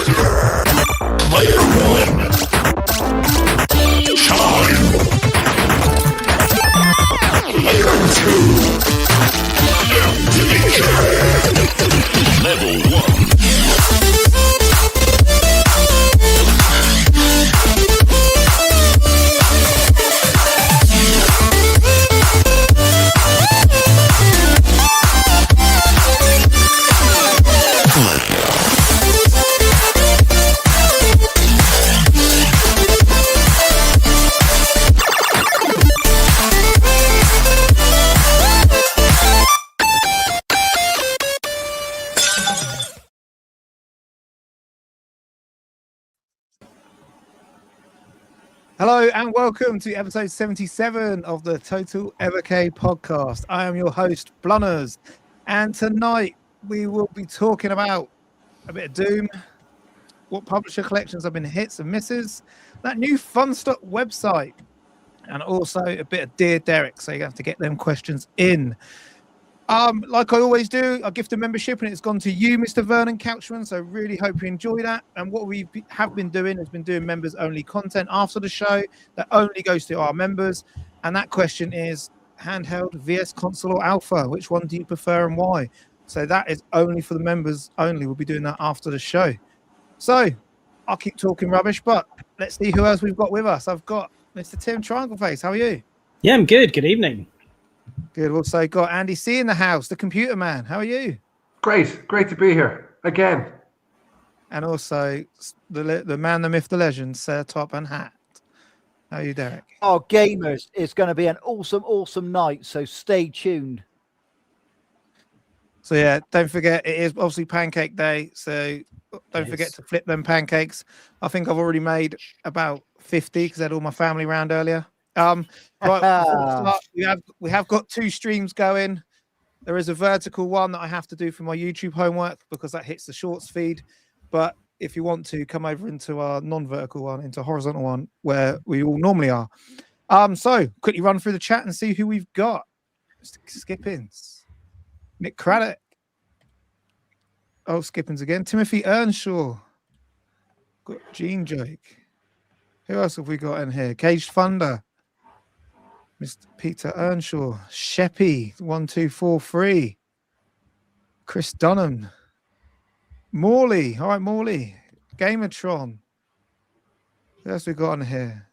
Player 1. Chime. Player 2. Evecade. Level 1. Hello and welcome to episode 77 of the Total Everacde podcast. I am your host, Blunners, and tonight we will be talking about a bit of Doom, what publisher collections have been hits and misses, that new Funstock website, and also a bit of Dear Derek, so you have to get them questions in. Like I always do, I gift a membership and it's gone to you, Mr. Vernon Couchman. So really hope you enjoy that. And what we have been doing has been doing members only content after the show that only goes to our members. And that question is handheld, VS console or alpha? Which one do you prefer and why? So that is only for the members only. We'll be doing that after the show. So I'll keep talking rubbish, but let's see who else we've got with us. I've got Mr. Tim Triangle Face. How are you? Yeah, I'm good. Good evening. Good. Also got Andy C in the house, the computer man. How are you? Great to be here again. And also the man, the myth, the legend, Sir Top and Hat. How are you, Derek? Oh, gamers, it's going to be an awesome night, so stay tuned. So yeah, don't forget, it is obviously Pancake Day, so don't forget to flip them pancakes. I think I've already made about 50 because I had all my family round earlier. Right, before we start, we have got 2 streams going. There is a vertical one that I have to do for my YouTube homework because that hits the shorts feed. But if you want to come over into our non-vertical one, into a horizontal one where we all normally are. So quickly run through the chat and see who we've got. Skippins, Nick Craddock. Oh, Skippins again. Timothy Earnshaw. Got Gene Jake. Who else have we got in here? Caged Thunder. Mr. Peter Earnshaw, Sheppy, 1243, Chris Dunham, Morley. All right, Morley, Gamertron. Who else we got on here?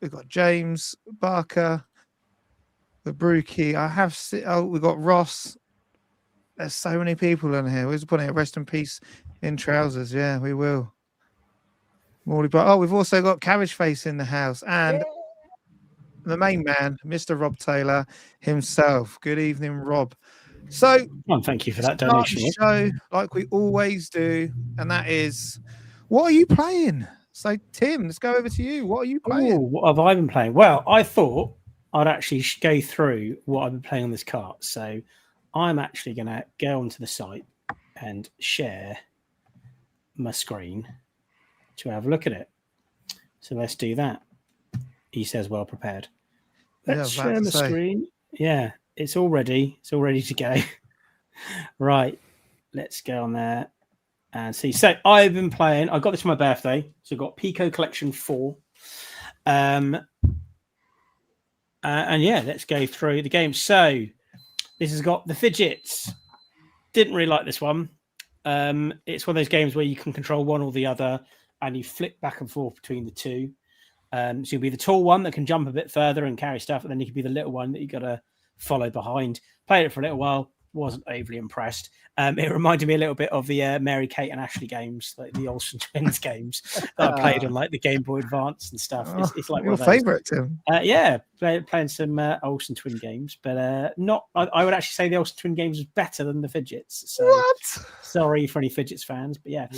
We've got James Barker, the Brookie. We got Ross. There's so many people in here. We're just putting a rest in peace in trousers. Yeah, we will. Morley, but we've also got Cabbage Face in the house and the main man, Mr. Rob Taylor himself. Good evening, Rob. So, thank you for that donation. Show like we always do, and that is, what are you playing? So, Tim, let's go over to you. What are you playing? Ooh, what have I been playing? Well, I thought I'd actually go through what I've been playing on this cart. So, I'm actually going to go onto the site and share my screen to have a look at it. So, let's do that. He says, well prepared. Let's share the screen. Yeah, it's all ready. It's all ready to go. Right. Let's go on there and see. So I've been playing. I got this for my birthday. So I've got Pico Collection 4. And yeah, let's go through the game. So this has got the fidgets. Didn't really like this one. It's one of those games where you can control one or the other and you flip back and forth between the two. So you'll be the tall one that can jump a bit further and carry stuff, and then you can be the little one that you got to follow behind. Played it for a little while, wasn't overly impressed. It reminded me a little bit of the Mary Kate and Ashley games, like the Olsen Twins games that I played on like the Game Boy Advance and stuff. It's like your favourite, Tim. Yeah, playing some Olsen Twin games, but not. I would actually say the Olsen Twin games was better than the fidgets. So what? Sorry for any fidgets fans, but yeah.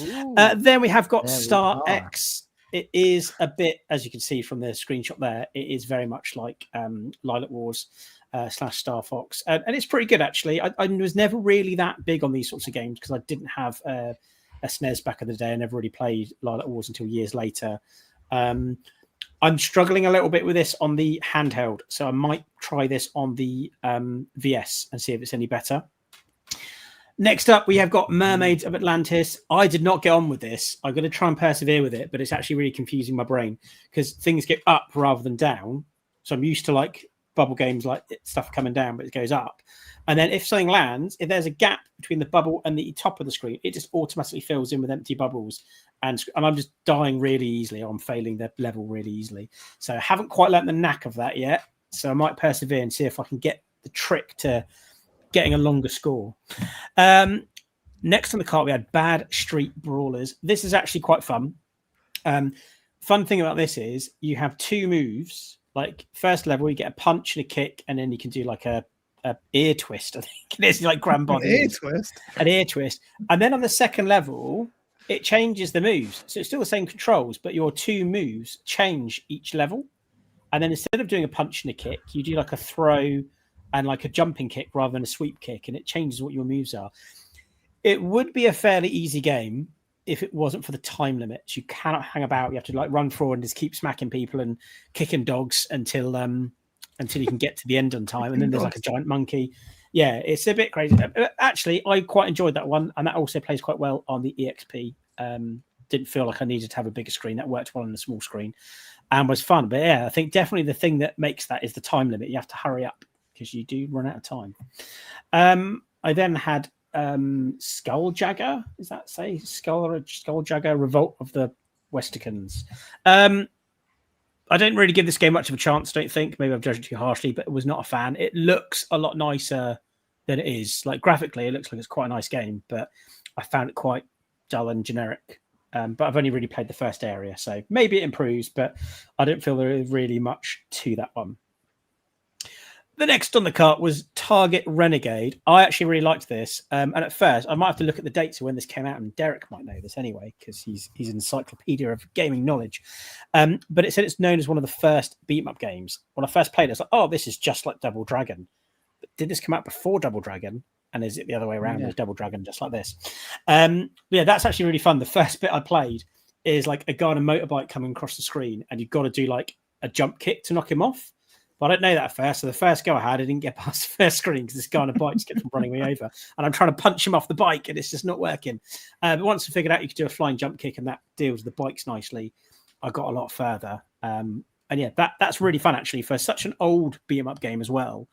Then we have got Star X. It is a bit, as you can see from the screenshot there, it is very much like Lilac Wars / Star Fox. And it's pretty good, actually. I was never really that big on these sorts of games because I didn't have a SNES back in the day. I never really played Lilac Wars until years later. I'm struggling a little bit with this on the handheld, so I might try this on the VS and see if it's any better. Next up, we have got Mermaids of Atlantis. I did not get on with this. I'm going to try and persevere with it, but it's actually really confusing my brain because things get up rather than down. So I'm used to like bubble games, like stuff coming down, but it goes up. And then if something lands, if there's a gap between the bubble and the top of the screen, it just automatically fills in with empty bubbles. And I'm just dying really easily. I'm failing the level really easily. So I haven't quite learnt the knack of that yet. So I might persevere and see if I can get the trick to getting a longer score. Next on the card, we had Bad Street Brawlers. This is actually quite fun. Fun thing about this is you have two moves. Like first level, you get a punch and a kick, and then you can do like a ear twist. I think it is like grand body. An ear twist. And then on the second level, it changes the moves. So it's still the same controls, but your two moves change each level. And then instead of doing a punch and a kick, you do like a throw and like a jumping kick rather than a sweep kick, and it changes what your moves are. It would be a fairly easy game if it wasn't for the time limits. You cannot hang about. You have to like run forward and just keep smacking people and kicking dogs until you can get to the end on time. And then there's like a giant monkey. Yeah, it's a bit crazy. Actually, I quite enjoyed that one, and that also plays quite well on the EXP. Didn't feel like I needed to have a bigger screen. That worked well on the small screen and was fun. But yeah, I think definitely the thing that makes that is the time limit. You have to hurry up because you do run out of time. I then had Skulljagger. Is that say Skulljagger Revolt of the Westerkans? I don't really give this game much of a chance, don't think. Maybe I've judged it too harshly, but it was not a fan. It looks a lot nicer than it is. Like graphically, it looks like it's quite a nice game, but I found it quite dull and generic. But I've only really played the first area, so maybe it improves, but I don't feel there is really much to that one. The next on the cart was Target Renegade. I actually really liked this. And at first, I might have to look at the dates of when this came out, and Derek might know this anyway, because he's an encyclopedia of gaming knowledge. But it said it's known as one of the first beat-em-up games. When I first played it, I was like, oh, this is just like Double Dragon. But did this come out before Double Dragon? And is it the other way around? Yeah. Is Double Dragon just like this? Yeah, that's actually really fun. The first bit I played is like a guy on a motorbike coming across the screen, and you've got to do like a jump kick to knock him off. But I didn't know that at first. So the first go I had, I didn't get past the first screen because this guy on a bike just kept on running me over. And I'm trying to punch him off the bike and it's just not working. But once I figured out you could do a flying jump kick and that deals with the bikes nicely, I got a lot further. And yeah, that's really fun actually for such an old beat-em-up game as well.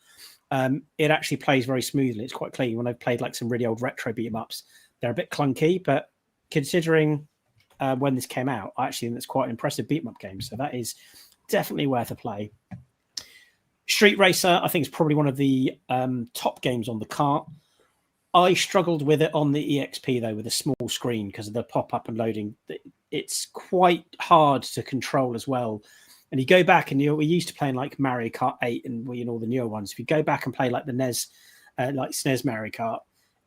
It actually plays very smoothly. It's quite clean. When I've played like some really old retro beat-em-ups, they're a bit clunky, but considering when this came out, I actually think it's quite an impressive beat-em-up game. So that is definitely worth a play. Street Racer, I think, is probably one of the top games on the cart. I struggled with it on the EXP, though, with a small screen because of the pop-up and loading. It's quite hard to control as well. And you go back and we're used to playing like Mario Kart 8 and all the newer ones. If you go back and play like the NES, like SNES Mario Kart,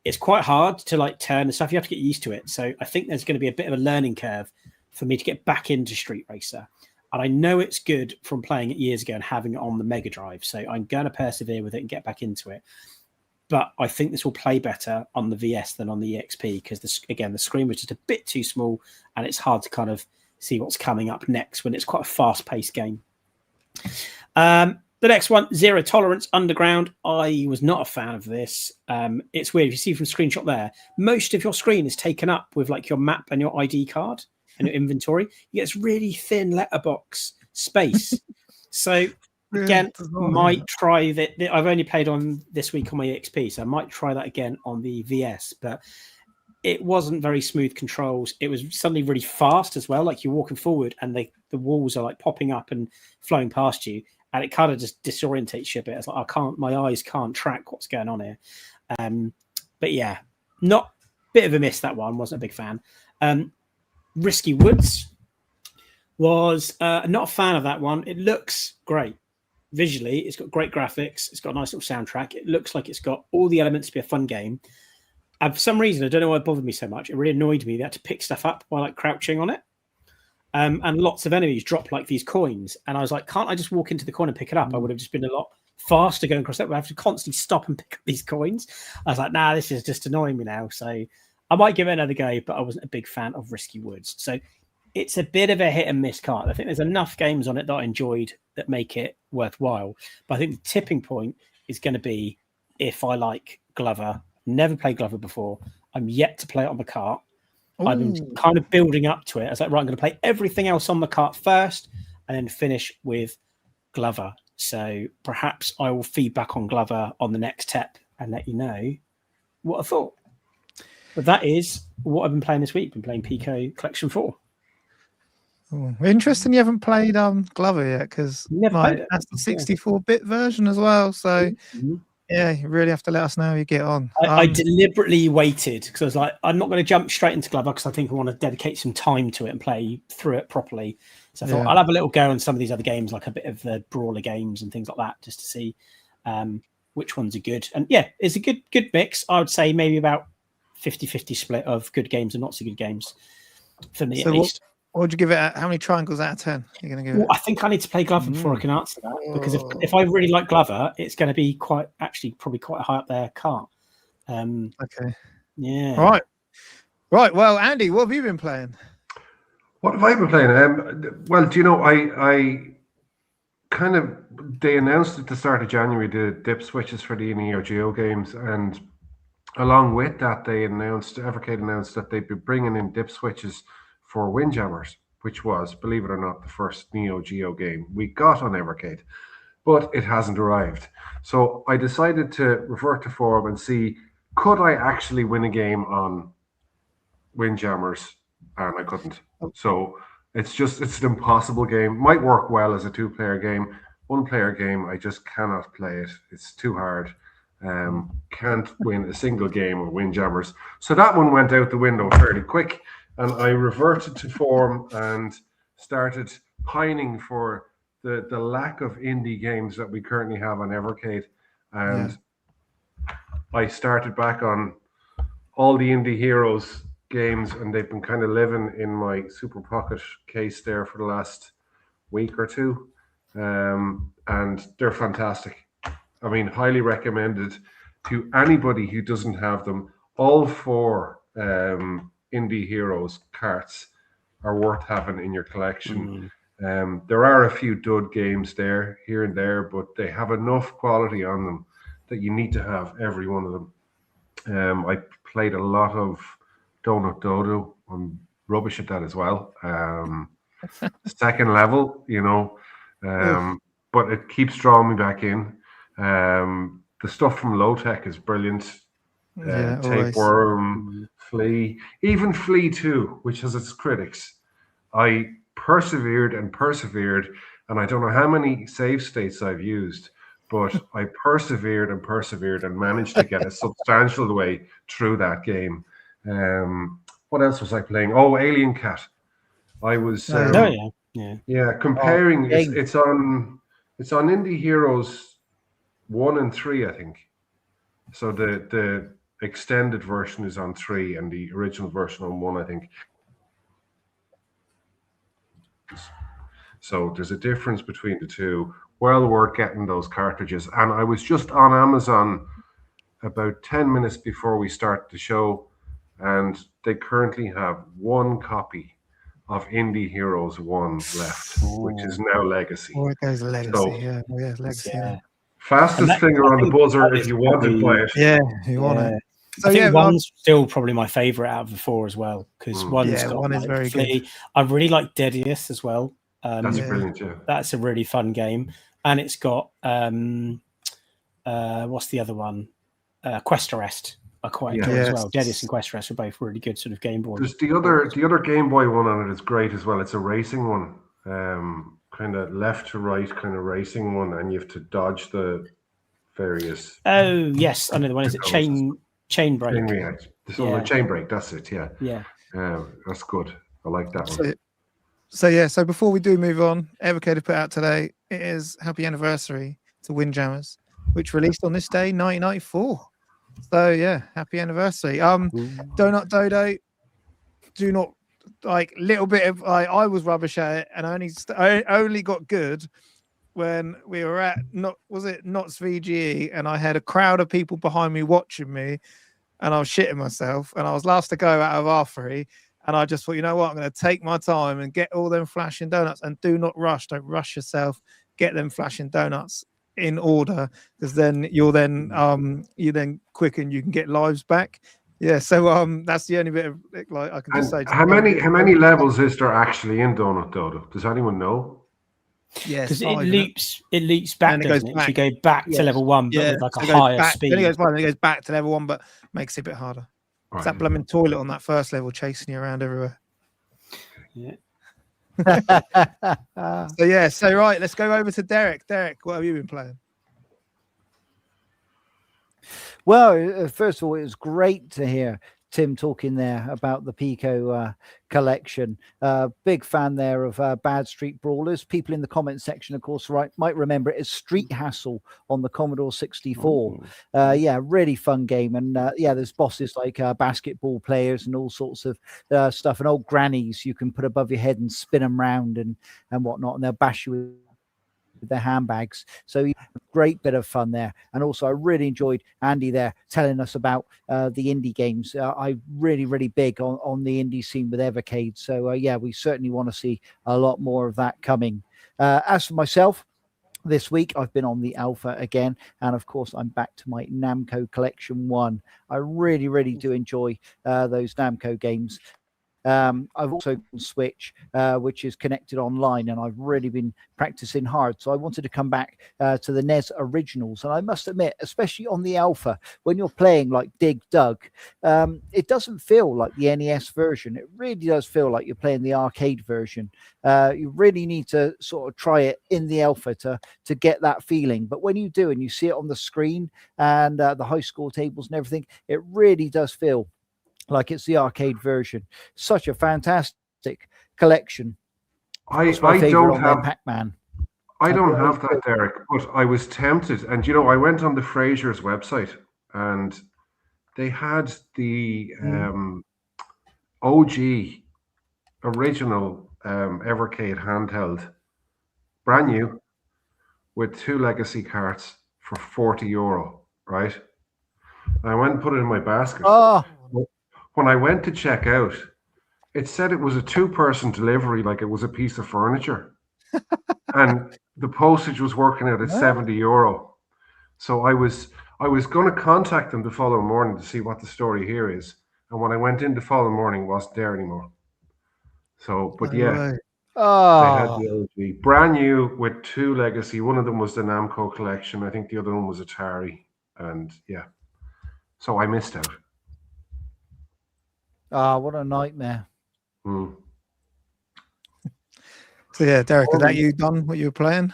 it's quite hard to like turn and stuff. You have to get used to it. So I think there's going to be a bit of a learning curve for me to get back into Street Racer. And I know it's good from playing it years ago and having it on the Mega Drive. So I'm going to persevere with it and get back into it. But I think this will play better on the VS than on the EXP because, the screen was just a bit too small and it's hard to kind of see what's coming up next when it's quite a fast-paced game. The next one, Zero Tolerance Underground. I was not a fan of this. It's weird. If you see from the screenshot there, most of your screen is taken up with like your map and your ID card and your inventory. You get this really thin letterbox space. So again, might try that. I've only played on this week on my EXP, so I might try that again on the VS, but it wasn't very smooth controls. It was suddenly really fast as well. Like you're walking forward and the walls are like popping up and flowing past you. And it kind of just disorientates you a bit. It's like, my eyes can't track what's going on here. But yeah, not bit of a miss, that one. Wasn't a big fan. Risky Woods was not a fan of that one. It looks great. Visually, it's got great graphics. It's got a nice little soundtrack. It looks like it's got all the elements to be a fun game. And for some reason, I don't know why it bothered me so much. It really annoyed me that I had to pick stuff up while like crouching on it. And lots of enemies drop like these coins. And I was like, can't I just walk into the corner and pick it up? I would have just been a lot faster going across that. I have to constantly stop and pick up these coins. I was like, nah, this is just annoying me now. So I might give it another go, but I wasn't a big fan of Risky Woods. So it's a bit of a hit and miss card. I think there's enough games on it that I enjoyed that make it worthwhile. But I think the tipping point is going to be if I like Glover Never played Glover before. I'm yet to play it on the cart. I've been Ooh. kind of building up to it. I was like, right, I'm going to play everything else on the cart first and then finish with Glover. So perhaps I will feedback on Glover on the next step and let you know what I thought. But that is what I've been playing this week. Been playing Pico Collection 4. Ooh. Interesting you haven't played Glover yet, because Never played it. that's the 64-bit version as well. So Mhm. yeah, you really have to let us know how you get on. I deliberately waited because I was like, I'm not going to jump straight into Glover because I think I want to dedicate some time to it and play through it properly. So I thought Yeah. I'll have a little go on some of these other games, like a bit of the brawler games and things like that, just to see which ones are good. And yeah, it's a good mix. I would say maybe about 50-50 split of good games and not so good games for me, So at least. what would you give it? How many triangles out of 10 you're going to give Well, it? I think I need to play Glover before I can answer that, because Oh. if I really like Glover, it's going to be probably quite high up there cart. Okay. Yeah. All right. Right. Well, Andy, what have you been playing? What have I been playing? Well, do you know, I kind of, they announced at the start of January the dip switches for the Neo Geo games, and along with that, Evercade announced that they'd be bringing in dip switches for Windjammers, which was, believe it or not, the first Neo Geo game we got on Evercade, but it hasn't arrived. So I decided to revert to form and see, could I actually win a game on Windjammers? And I couldn't. So it's an impossible game. Might work well as a 2-player game. 1-player game, I just cannot play it. It's too hard. Can't win a single game with Windjammers. So that one went out the window fairly quick, and I reverted to form and started pining for the lack of indie games that we currently have on Evercade. And I started back on all the indie heroes games, and they've been kind of living in my Super Pocket case there for the last week or two. And they're fantastic. I mean, highly recommended to anybody who doesn't have them. All 4 indie heroes carts are worth having in your collection. There are a few dud games there, here and there, but they have enough quality on them that you need to have every one of them. I played a lot of Donut Dodo. I'm rubbish at that as well. Second level, but it keeps drawing me back in. The stuff from Low Tech is brilliant. Tapeworm, Flea, even Flea 2, which has its critics. I persevered, and I don't know how many save states I've used, but I persevered and managed to get a substantial way through that game. What else was I playing? Oh, Alien Cat. I was comparing. It's on Indie Heroes 1 and 3, I think. So the extended version is on 3 and the original version on 1, I think. So there's a difference between the two. Well worth getting those cartridges. And I was just on Amazon about 10 minutes before we start the show, and they currently have 1 copy of Indie Heroes 1 left, which is now Legacy. Oh, it goes Legacy. So, Legacy. Yeah. Fastest finger on the buzzer if you want to buy it. Yeah, you want it. So I think 1's still probably my favorite out of the 4 as well, because 1's got 1 is very good. I really like Dedius as well. That's brilliant, yeah. That's a really fun game, and it's got what's the other one? Quest Arrest. I quite enjoy as well. Dedius and Quest Arrest are both really good sort of Game Boy. There's the other Game Boy one on it is great as well. It's a racing one, kind of left to right kind of racing one, and you have to dodge the various. Oh yes, I know the one. Is it Chain Break? The Chain Break. That's it. Yeah. Yeah. That's good. I like that one. So before we do move on, Evacade put out today, it is happy anniversary to Windjammers, which released on this day, 1994. So yeah, happy anniversary. Donut Dodo, do not little bit of I was rubbish at it, and I only got good when we were at Knott's VGE, and I had a crowd of people behind me watching me, and I was shitting myself, and I was last to go out of R3. And I just thought, you know what? I'm going to take my time and get all them flashing donuts, and do not rush. Don't rush yourself. Get them flashing donuts. in order, because then you then quicken, you can get lives back. Yeah, so that's the only bit of like I can just say. And how many levels is there actually in Donut Dodo? Does anyone know? Yeah, Because five, it leaps back, then it doesn't goes it? back. So you go back to Yes. level 1, but Yeah, with like so a it goes higher back, speed. Then it goes 5, then it goes back to level 1, but makes it a bit harder. It's Right. that blooming toilet on that first level chasing you around everywhere. Yeah. So yeah, so right, let's go over to Derek. Derek, what have you been playing? Well, first of all, it was great to hear Tim talking there about the Pico collection. Big fan there of Bad Street Brawlers. People in the comment section, of course, might remember it as Street Hassle on the Commodore 64. Yeah, really fun game. And yeah, there's bosses like basketball players and all sorts of stuff, and old grannies you can put above your head and spin them round and whatnot, and they'll bash you with their handbags. So great bit of fun there. And also I really enjoyed Andy there telling us about the indie games. I'm really big on the indie scene with Evercade. So yeah, we certainly want to see a lot more of that coming. As for myself, this week I've been on the alpha again, and of course I'm back to my Namco Collection 1. I really do enjoy those Namco games. I've also got Switch, which is connected online, and I've really been practicing hard. So I wanted to come back to the NES originals. And I must admit, especially on the alpha, when you're playing like Dig Dug, it doesn't feel like the NES version. It really does feel like you're playing the arcade version. You really need to sort of try it in the alpha to get that feeling. But when you do and you see it on the screen and the high score tables and everything, it really does feel like it's the arcade version. Such a fantastic collection. I favorite don't on there, have Pac-Man. I don't have that, Derek, but I was tempted. And I went on the Frasier's website and they had the OG original Evercade handheld, brand new, with 2 legacy carts for €40, right? And I went and put it in my basket. Oh, When I went to check out, it said it was a 2-person delivery, like it was a piece of furniture. And the postage was working out at €70. So I was going to contact them the following morning to see what the story here is. And when I went in the following morning, it wasn't there anymore. So, but yeah, they had the OG. Brand new with 2 legacy. One of them was the Namco collection. I think the other one was Atari. And yeah, so I missed out. what a nightmare. Mm. So yeah, Derek, is that you done what you were playing?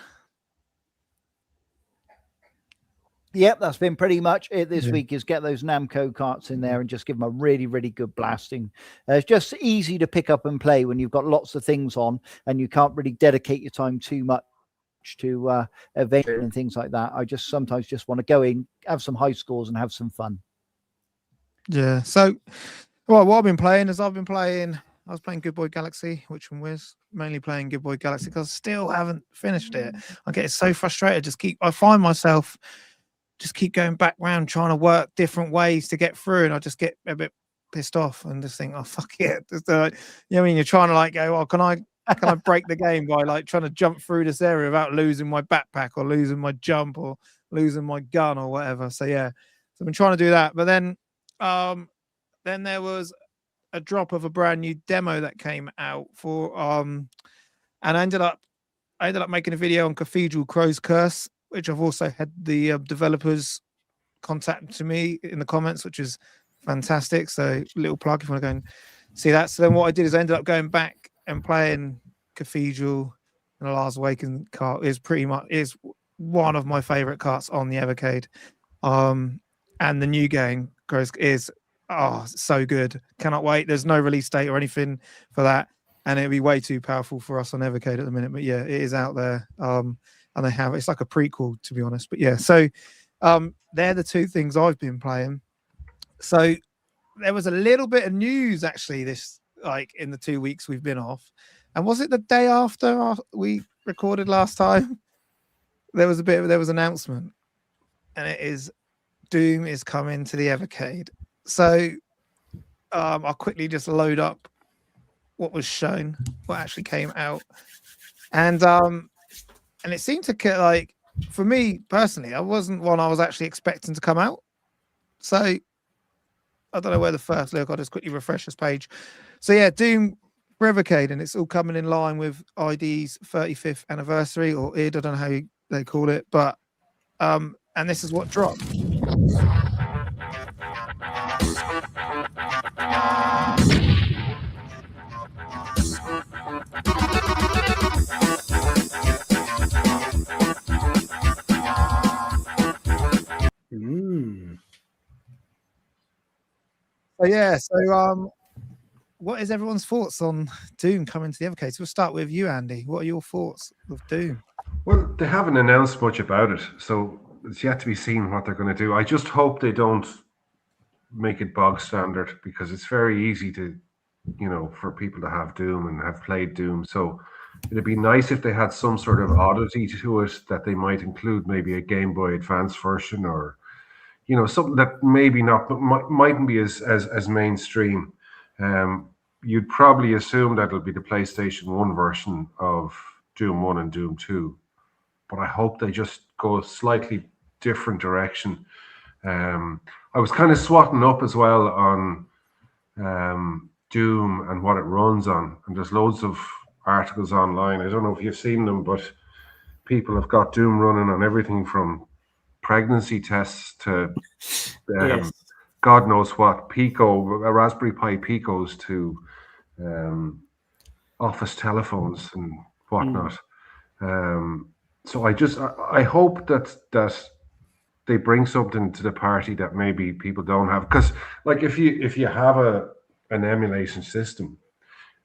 Yep, that's been pretty much it this week, is get those Namco carts in there and just give them a really good blasting. It's just easy to pick up and play when you've got lots of things on and you can't really dedicate your time too much to adventure and things like that. I just sometimes just want to go in, have some high scores and have some fun. Yeah. So, well, what I've been playing is I was playing Good Boy Galaxy, which one was mainly playing Good Boy Galaxy because I still haven't finished it. I get so frustrated. I find myself just keep going back round trying to work different ways to get through, and I just get a bit pissed off and just think, oh fuck it. Just, you know what I mean? You're trying to like go, oh, can I break the game by like trying to jump through this area without losing my backpack or losing my jump or losing my gun or whatever. So yeah, so I've been trying to do that, but then there was a drop of a brand new demo that came out for and I ended up making a video on Cathedral Crow's Curse, which I've also had the developers contact to me in the comments, which is fantastic. So little plug if you want to go and see that. So then what I did is I ended up going back and playing Cathedral, and the Last Awakened cart is one of my favorite carts on the Evercade. And the new game is so good. Cannot wait. There's no release date or anything for that, and it'll be way too powerful for us on Evercade at the minute. But yeah, it is out there. And it's like a prequel, to be honest. But yeah, so they're the 2 things I've been playing. So there was a little bit of news actually in the 2 weeks we've been off. And was it the day after we recorded last time? There was an announcement, and it is Doom is coming to the Evercade. So I'll quickly just load up what was shown, what actually came out, and it seemed to get like for me personally, I wasn't one I was actually expecting to come out. So I don't know where the first look. I'll just quickly refresh this page. So yeah, Doom for Evecade, and it's all coming in line with ID's 35th anniversary, or ID, I don't know how they call it, but and this is what dropped. So yeah, so what is everyone's thoughts on Doom coming to the Evercade? So we'll start with you, Andy. What are your thoughts of Doom? Well, they haven't announced much about it, so it's yet to be seen what they're going to do. I just hope they don't make it bog standard, because it's very easy to, for people to have Doom and have played Doom. So it'd be nice if they had some sort of oddity to it, that they might include maybe a Game Boy Advance version, or something that maybe mightn't be as mainstream. You'd probably assume that it'll be the PlayStation 1 version of Doom 1 and Doom 2, but I hope they just go a slightly different direction. I was kind of swatting up as well on Doom and what it runs on, and there's loads of articles online. I don't know if you've seen them, but people have got Doom running on everything from pregnancy tests to Yes. God knows what, Raspberry Pi Picos to office telephones and whatnot. So I hope that they bring something to the party that maybe people don't have. Because like if you have an emulation system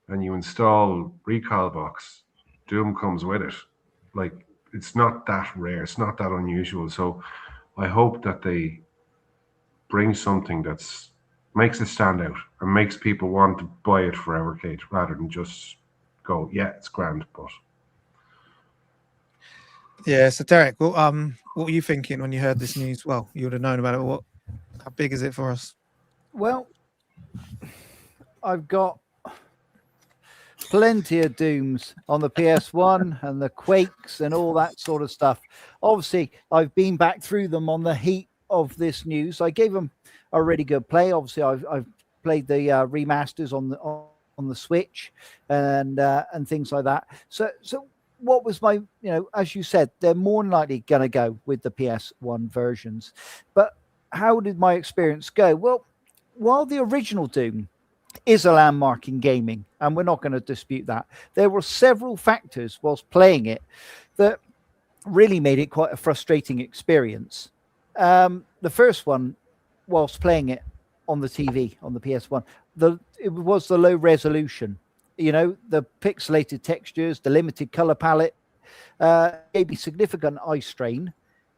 and you install Recalbox, Doom comes with it. Like, it's not that rare, it's not that unusual. So I hope that they bring something that's makes it stand out and makes people want to buy it for Evercade, rather than just go, yeah, it's grand. But Yeah, so Derek, well, what were you thinking when you heard this news? Well, you would have known about it. How big is it for us? Well, I've got plenty of Dooms on the PS1 and the Quakes and all that sort of stuff. Obviously, I've been back through them on the heat of this news. I gave them a really good play. Obviously, I've played the remasters on the Switch and things like that. So what was my, as you said, they're more than likely going to go with the PS1 versions. But how did my experience go? Well, while the original Doom is a landmark in gaming, and we're not going to dispute that, there were several factors whilst playing it that really made it quite a frustrating experience. The first one, whilst playing it on the TV, on the PS1, it was the low resolution. The pixelated textures, the limited color palette, gave me significant eye strain.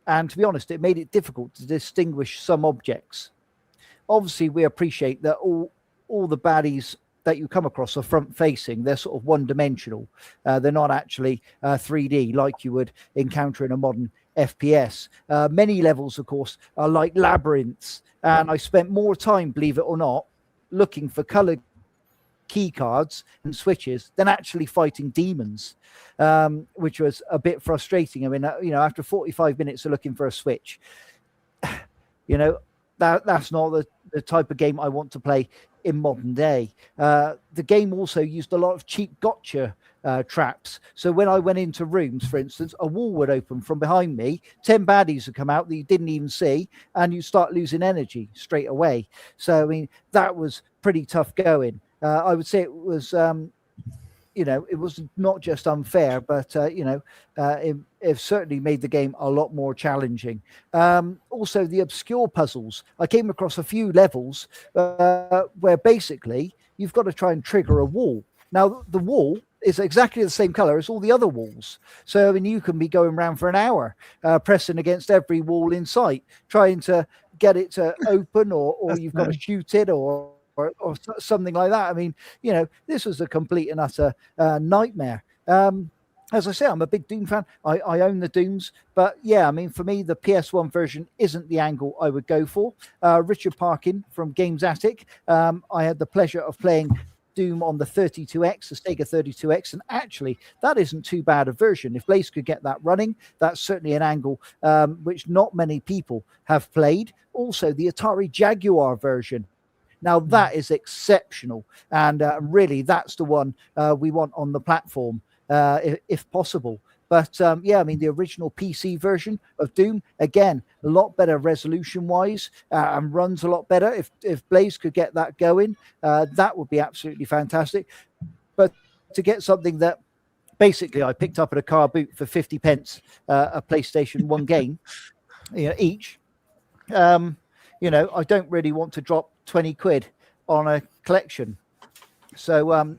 And to be honest, it made it difficult to distinguish some objects. Obviously, we appreciate that all the baddies that you come across are front-facing. They're sort of one-dimensional. They're not actually 3D like you would encounter in a modern FPS. Many levels, of course, are like labyrinths. And I spent more time, believe it or not, looking for colored key cards and switches than actually fighting demons, which was a bit frustrating. I mean, after 45 minutes of looking for a switch, that's not the type of game I want to play in modern day. The game also used a lot of cheap gotcha traps. So when I went into rooms, for instance, a wall would open from behind me, 10 baddies would come out that you didn't even see, and you start losing energy straight away. So, I mean, that was pretty tough going. I would say it was, it was not just unfair, but, it certainly made the game a lot more challenging. Also, the obscure puzzles. I came across a few levels where basically you've got to try and trigger a wall. Now, the wall is exactly the same color as all the other walls. So, I mean, you can be going around for an hour, pressing against every wall in sight, trying to get it to open, or you've got to shoot it, or something like that. I mean, this was a complete and utter nightmare. As I say, I'm a big Doom fan. I own the Dooms, but yeah, I mean, for me, the PS1 version isn't the angle I would go for. Richard Parkin from Games Attic, I had the pleasure of playing Doom on the 32X, the Sega 32X, and actually that isn't too bad a version. If Blaze could get that running, that's certainly an angle which not many people have played. Also, the Atari Jaguar version. Now that is exceptional, and really that's the one we want on the platform if possible. But yeah, I mean, the original PC version of Doom, again, a lot better resolution-wise and runs a lot better. If Blaze could get that going, that would be absolutely fantastic. But to get something that basically I picked up at a car boot for 50 pence, a PlayStation 1 game, each, I don't really want to drop 20 quid on a collection. So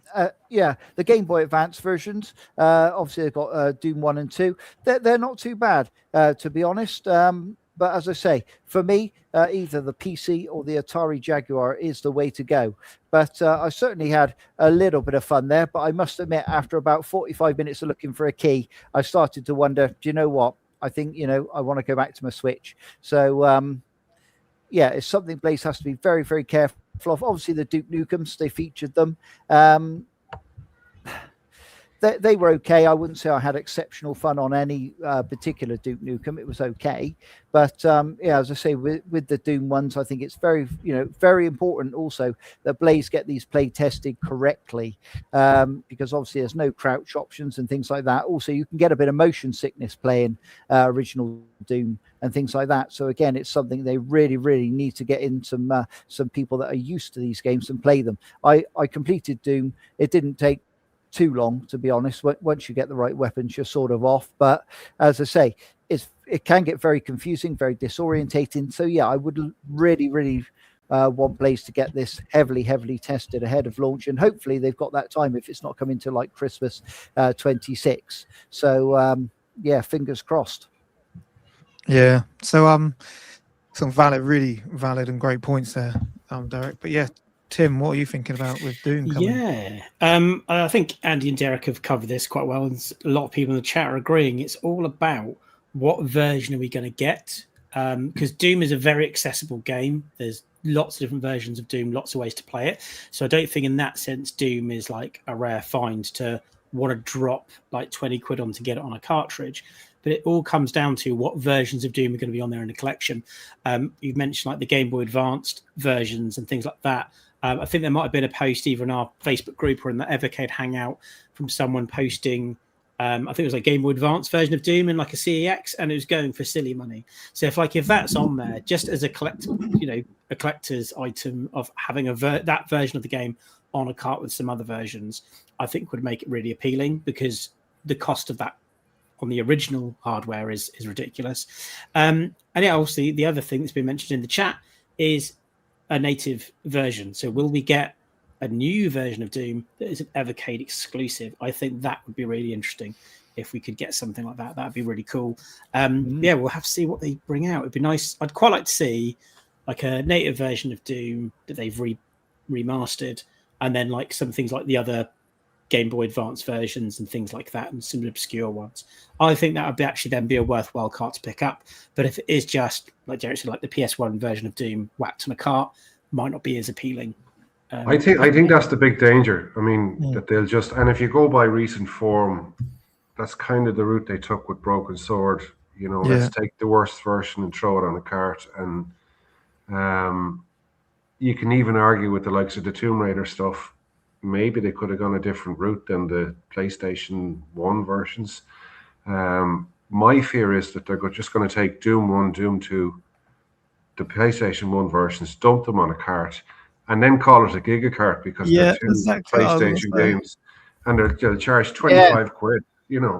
yeah, the Game Boy Advance versions, obviously they've got Doom 1 and 2. They're not too bad, to be honest. But as I say, for me, either the PC or the Atari Jaguar is the way to go. But I certainly had a little bit of fun there. But I must admit, after about 45 minutes of looking for a key, I started to wonder, do you know what? I think, I want to go back to my Switch. So yeah, it's something Blaze has to be very, very careful of. Obviously, the Duke Nukems, they featured them. They were okay. I wouldn't say I had exceptional fun on any particular Duke Nukem. It was okay. But yeah, as I say, with the Doom ones, I think it's very, very important also that Blaze get these play tested correctly, because obviously there's no crouch options and things like that. Also, you can get a bit of motion sickness playing original Doom and things like that. So again, it's something they really, really need to get in some people that are used to these games and play them. I completed Doom. It didn't take too long, to be honest. Once you get the right weapons, you're sort of off. But as I say, it can get very confusing, very disorientating. So yeah, I would really, really want Blaze to get this heavily, heavily tested ahead of launch, and hopefully they've got that time if it's not coming to like Christmas 26. So yeah, fingers crossed. Yeah. So some really valid and great points there, Derek. But yeah, Tim, what are you thinking about with Doom coming? Yeah, I think Andy and Derek have covered this quite well, and a lot of people in the chat are agreeing. It's all about what version are we going to get, because Doom is a very accessible game. There's lots of different versions of Doom, lots of ways to play it. So I don't think in that sense Doom is like a rare find to want to drop like 20 quid on to get it on a cartridge. But it all comes down to what versions of Doom are going to be on there in the collection. You've mentioned like the Game Boy Advanced versions and things like that. I think there might have been a post either in our Facebook group or in the Evercade Hangout from someone posting, I think it was a Game Boy Advance version of Doom in like a CEX, and it was going for silly money. So if that's on there, just as a collector's item of having that version of the game on a cart with some other versions, I think would make it really appealing, because the cost of that on the original hardware is ridiculous. And yeah, obviously the other thing that's been mentioned in the chat is a native version. So will we get a new version of Doom that is an Evercade exclusive? I think that would be really interesting if we could get something like that. That'd be really cool. Yeah, we'll have to see what they bring out. It'd be nice. I'd quite like to see like a native version of Doom that they've remastered, and then like some things like the other Game Boy Advance versions and things like that, and some obscure ones. I think that would actually then be a worthwhile cart to pick up. But if it is just, like Jared said, like the PS1 version of Doom whacked on a cart, might not be as appealing. I think that's the big danger. I mean, that they'll just, and if you go by recent form, that's kind of the route they took with Broken Sword. Let's take the worst version and throw it on a cart. And you can even argue with the likes of the Tomb Raider stuff. Maybe they could have gone a different route than the PlayStation 1 versions. My fear is that they're just going to take Doom 1, Doom 2, the PlayStation 1 versions, dump them on a cart, and then call it a gigacart because they're two PlayStation games. And they'll charge 25 quid,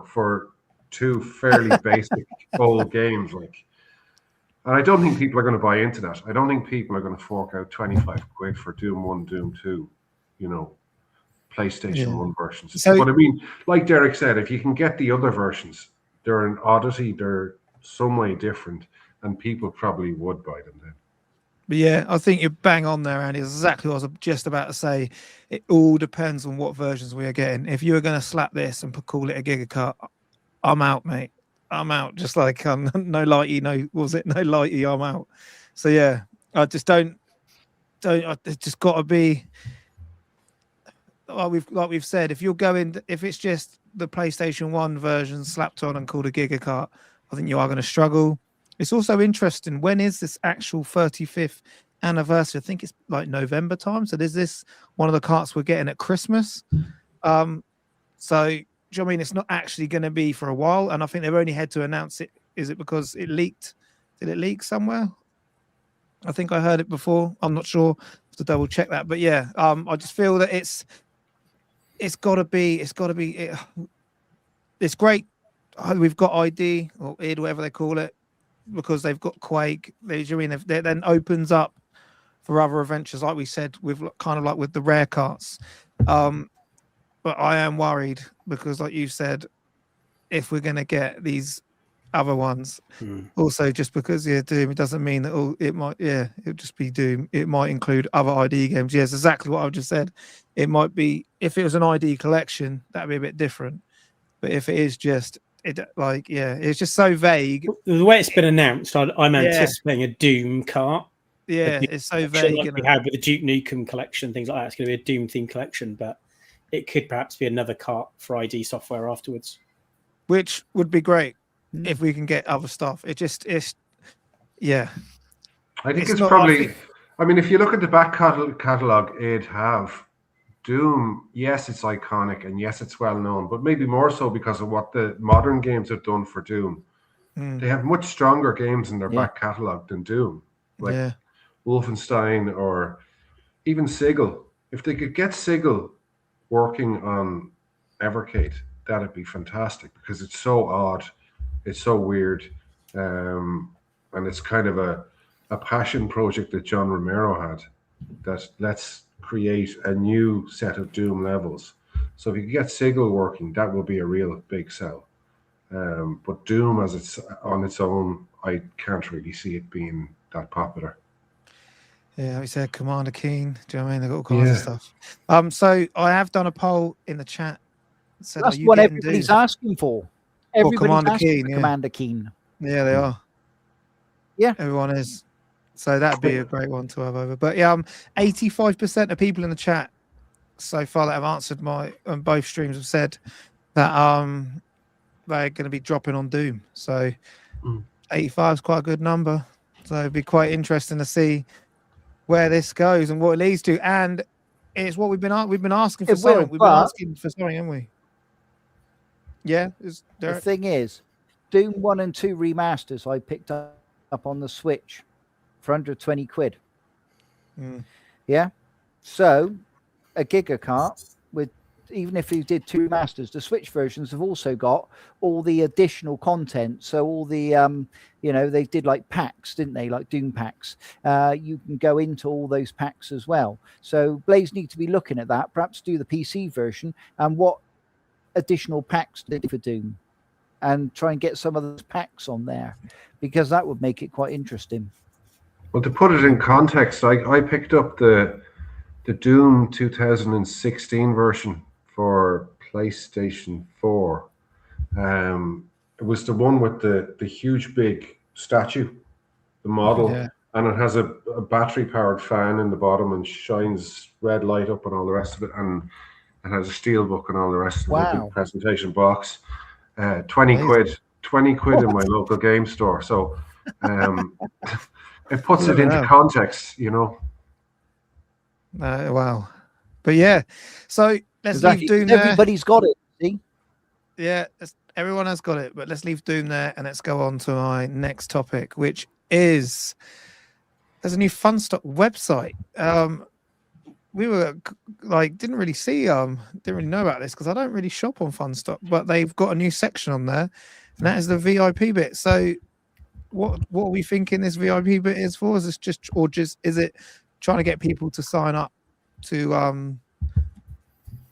for two fairly basic old games. And I don't think people are going to buy into that. I don't think people are going to fork out 25 quid for Doom 1, Doom 2, PlayStation 1 versions. But I mean, like Derek said, if you can get the other versions, they're an oddity, they're some way different, and people probably would buy them then. But yeah, I think you're bang on there, Andy. Exactly what I was just about to say. It all depends on what versions we are getting. If you were going to slap this and call it a gigacart, I'm out, mate. I'm out. Just like no lighty, no lighty, I'm out. So yeah, I just don't. It's just got to be. like we've said, if you're going, if it's just the PlayStation 1 version slapped on and called a Giga Kart, I think you are going to struggle. It's also interesting. When is this actual 35th anniversary? I think it's like November time. So is this one of the carts we're getting at Christmas? So do you know what I mean? It's not actually going to be for a while, and I think they've only had to announce it. Is it because it leaked? Did it leak somewhere? I think I heard it before. I'm not sure. Have to double check that. But yeah, I just feel that it's got to be. It's great. We've got ID or ID, whatever they call it, because they've got Quake. That then opens up for other adventures, like we said, with kind of like with the rare carts. But I am worried because, like you said, if we're going to get these other ones, also just because Doom, it doesn't mean that it might. Yeah, it'll just be Doom. It might include other ID games. Yes, exactly what I've just said. It might be, if it was an ID collection, that'd be a bit different. But if it is just it's just so vague. The way it's been announced, I'm anticipating a Doom cart. Yeah, it's so vague. Like we had with the Duke Nukem collection, things like that. It's going to be a Doom themed collection, but it could perhaps be another cart for ID software afterwards, which would be great if we can get other stuff. I think it's probably. I mean, if you look at the back catalog, it'd have Doom. Yes, it's iconic, and yes, it's well known, but maybe more so because of what the modern games have done for Doom. They have much stronger games in their back catalog than Doom, like Wolfenstein or even Sigil. If they could get Sigil working on Evercade, that'd be fantastic, because it's so odd, it's so weird, and it's kind of a passion project that John Romero had, that let's create a new set of Doom levels. So if you could get Sigil working, that will be a real big sell. But Doom as it's on its own, I can't really see it being that popular. Yeah, we said Commander Keen. Do you know what I mean? They've got all kinds of stuff. So I have done a poll in the chat. Said, that's what everybody's asking for. Everybody's asking for Commander Keen. Yeah, they are. Yeah, everyone is. So that'd be a great one to have over. But yeah, 85% of people in the chat so far that have answered on both streams have said that they're going to be dropping on Doom. So 85 is quite a good number. So it'd be quite interesting to see where this goes and what it leads to. And it's what we've been asking for something. We've been asking for something, haven't we? Yeah. The thing is, Doom 1 and 2 remasters I picked up on the Switch for under 20 quid. Yeah. So a Giga Kart with, even if you did 2 remasters, the Switch versions have also got all the additional content. So all the, they did like packs, didn't they? Like Doom packs. You can go into all those packs as well. So Blaze need to be looking at that, perhaps do the PC version and what additional packs they do for Doom, and try and get some of those packs on there, because that would make it quite interesting. Well, to put it in context, I picked up the Doom 2016 version for PlayStation 4. It was the one with the huge big statue, the model, and it has a battery powered fan in the bottom and shines red light up and all the rest of it, and it has a steel book and all the rest of it, the presentation box. 20 quid in my local game store. So it puts it into context, Wow. But yeah, so let's leave Doom there. Everybody's got it, see? Yeah, everyone has got it, but let's leave Doom there and let's go on to my next topic, which is there's a new Funstock website. We were didn't really know about this because I don't really shop on Funstock, but they've got a new section on there, and that is the VIP bit. So what are we thinking this VIP bit is for? Is this is it trying to get people to sign up to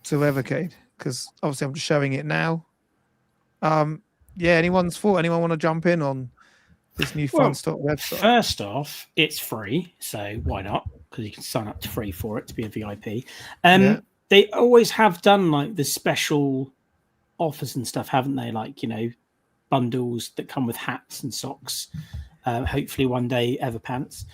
Evercade? Because obviously I'm just showing it now. Anyone want to jump in on this new Funstock website? First off, it's free, so why not? Because you can sign up to free for it to be a VIP. They always have done like the special offers and stuff, haven't they? Like, bundles that come with hats and socks. Hopefully one day Everpants.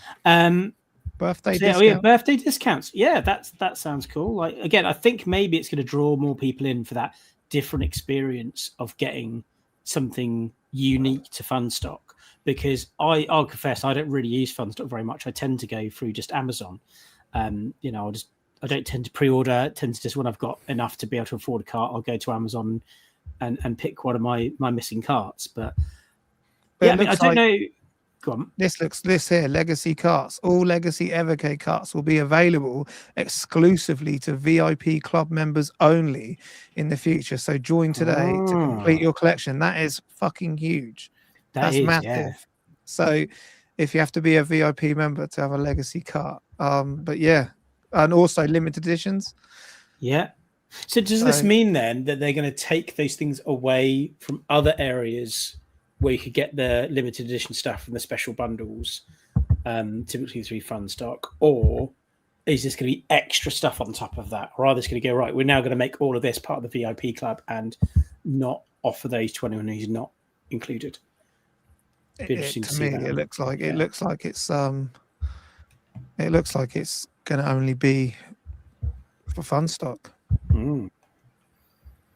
Birthday So, yeah, discount. birthday discounts. Yeah, that sounds cool. Like again, I think maybe it's going to draw more people in for that different experience of getting something unique to Funstock. Because I'll confess, I don't really use Funstock very much. I tend to go through just Amazon. You know, I don't tend to pre-order. It tends to just when I've got enough to be able to afford a cart, I'll go to Amazon and pick one of my missing carts. But yeah, I mean, I don't know. Go on. This here, legacy carts. All legacy Evercade carts will be available exclusively to VIP club members only in the future. So join today to complete your collection. That is fucking huge. That's massive. Yeah. So if you have to be a VIP member to have a legacy cart, but yeah, and also limited editions. Yeah. So does this mean then that they're going to take those things away from other areas where you could get the limited edition stuff from the special bundles, typically through Funstock, or is this going to be extra stuff on top of that? Or are they going to go, right, we're now going to make all of this part of the VIP club and not offer those to anyone who's not included? To me, it looks like it's going to only be for Funstock.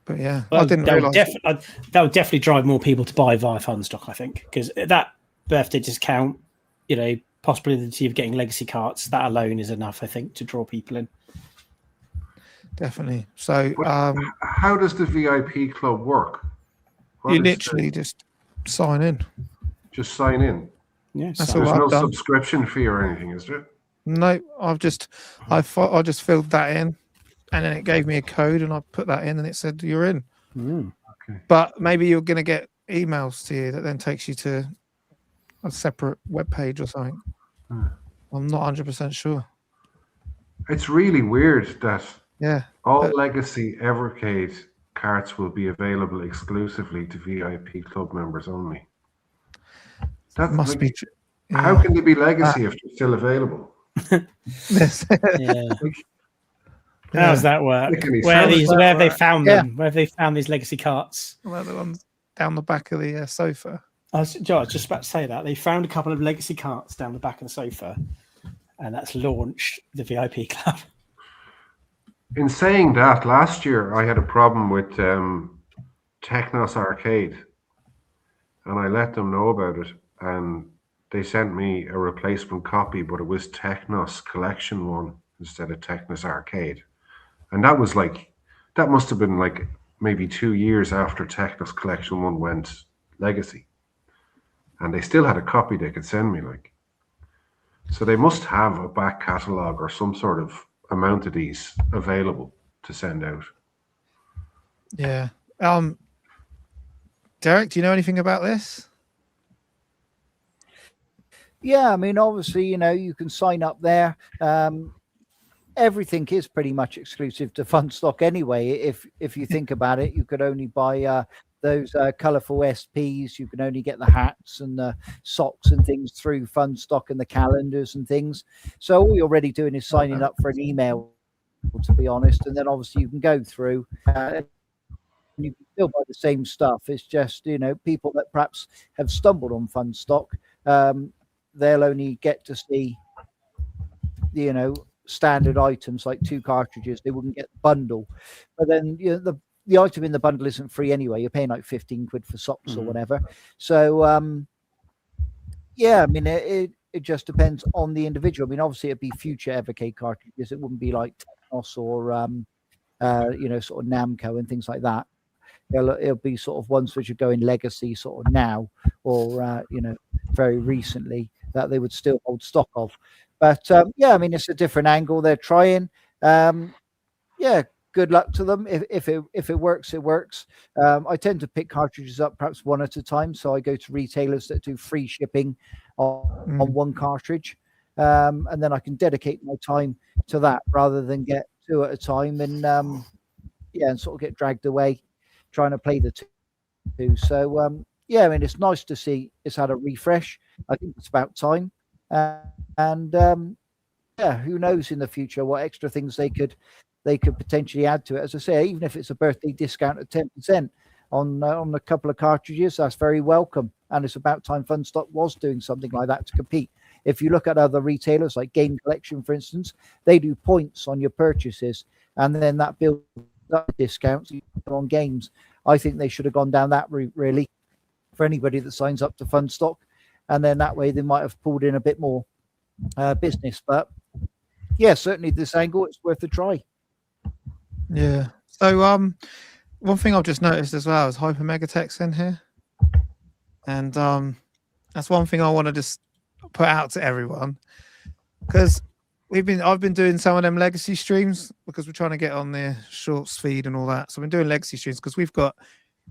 But yeah, well, I didn't realize that would definitely drive more people to buy via Funstock, I think, because that birthday discount, you know, possibility of getting legacy carts, that alone is enough, I think, to draw people in. Definitely. So, how does the VIP club work? You literally just sign in. Just sign in. Yeah, that's there's all no I've done. subscription fee or anything, is there? No, I just filled that in, and then it gave me a code, and I put that in, and it said you're in. Okay. But maybe you're going to get emails to you that then takes you to a separate web page or something. I'm not 100% sure. It's really weird that all but legacy Evercade carts will be available exclusively to VIP club members only. That must be true. Yeah. How can they be legacy if they're still available? How does that work? Where have they found them? Where have they found these legacy carts? Well, the ones down the back of the sofa. I was just about to say that. They found a couple of legacy carts down the back of the sofa, and that's launched the VIP club. In saying that, last year I had a problem with Technos Arcade, and I let them know about it, and they sent me a replacement copy, but it was Technos Collection 1 instead of Technos Arcade. And that must have been like maybe 2 years after Technos Collection 1 went legacy. And they still had a copy they could send me, like. So they must have a back catalogue or some sort of amount of these available to send out. Yeah. Derek, do you know anything about this? Yeah, I mean, obviously, you know, you can sign up there. Everything is pretty much exclusive to Funstock anyway. If you think about it, you could only buy those colourful SPs. You can only get the hats and the socks and things through Funstock and the calendars and things. So all you're really doing is signing up for an email, to be honest. And then obviously you can go through and you can still buy the same stuff. It's just, you know, people that perhaps have stumbled on Funstock, they'll only get to see, you know, standard items like 2 cartridges. They wouldn't get the bundle. But then, you know, the item in the bundle isn't free anyway. You're paying like 15 quid for socks or whatever. So, yeah, I mean, it just depends on the individual. I mean, obviously, it'd be future Evercade cartridges. It wouldn't be like Technos or, you know, sort of Namco and things like that. It'll be sort of ones which are going legacy sort of now or, you know, very recently that they would still hold stock of. But, yeah, I mean, it's a different angle they're trying. Yeah, good luck to them. If it works, it works. I tend to pick cartridges up perhaps one at a time. So I go to retailers that do free shipping on one cartridge. And then I can dedicate my time to that rather than get 2 at a time and, yeah, and sort of get dragged away trying to play the 2. So, yeah, I mean, it's nice to see it's had a refresh. I think it's about time. And yeah, who knows in the future what extra things they could potentially add to it. As I say, even if it's a birthday discount at 10% on a couple of cartridges, that's very welcome. And it's about time Funstock was doing something like that to compete If you look at other retailers like Game Collection, for instance, they do points on your purchases, and then that builds up discounts on games. I think they should have gone down that route, really, for anybody that signs up to Funstock, and then that way they might have pulled in a bit more business. But yeah, certainly this angle, it's worth a try. Yeah. So one thing I've just noticed as well is Hyper Megatex in here, and that's one thing I want to just put out to everyone, because I've been doing some of them legacy streams because we're trying to get on the shorts feed and all that. So I've been doing legacy streams because we've got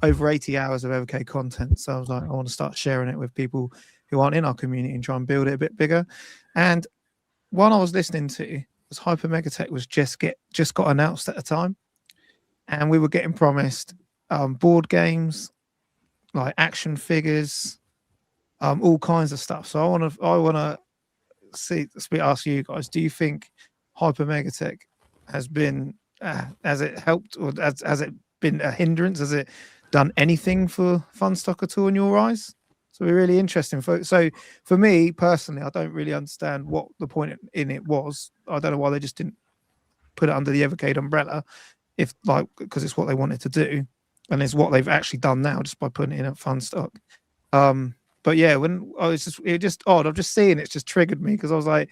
over 80 hours of Everacade content. So I was like, I want to start sharing it with people who aren't in our community and try and build it a bit bigger. And one I was listening to was Hyper Megatech was just got announced at the time, and we were getting promised board games, like action figures, all kinds of stuff. So I want to ask you guys, do you think Hyper Megatech has it helped, or has it been a hindrance? Has it done anything for Funstock at all in your eyes? So we're really interesting. So for me personally, I don't really understand what the point in it was. I don't know why they just didn't put it under the Evacade umbrella, because it's what they wanted to do, and it's what they've actually done now just by putting it in at Funstock. But yeah, when it was just odd. I'm just seeing it's just triggered me, because I was like,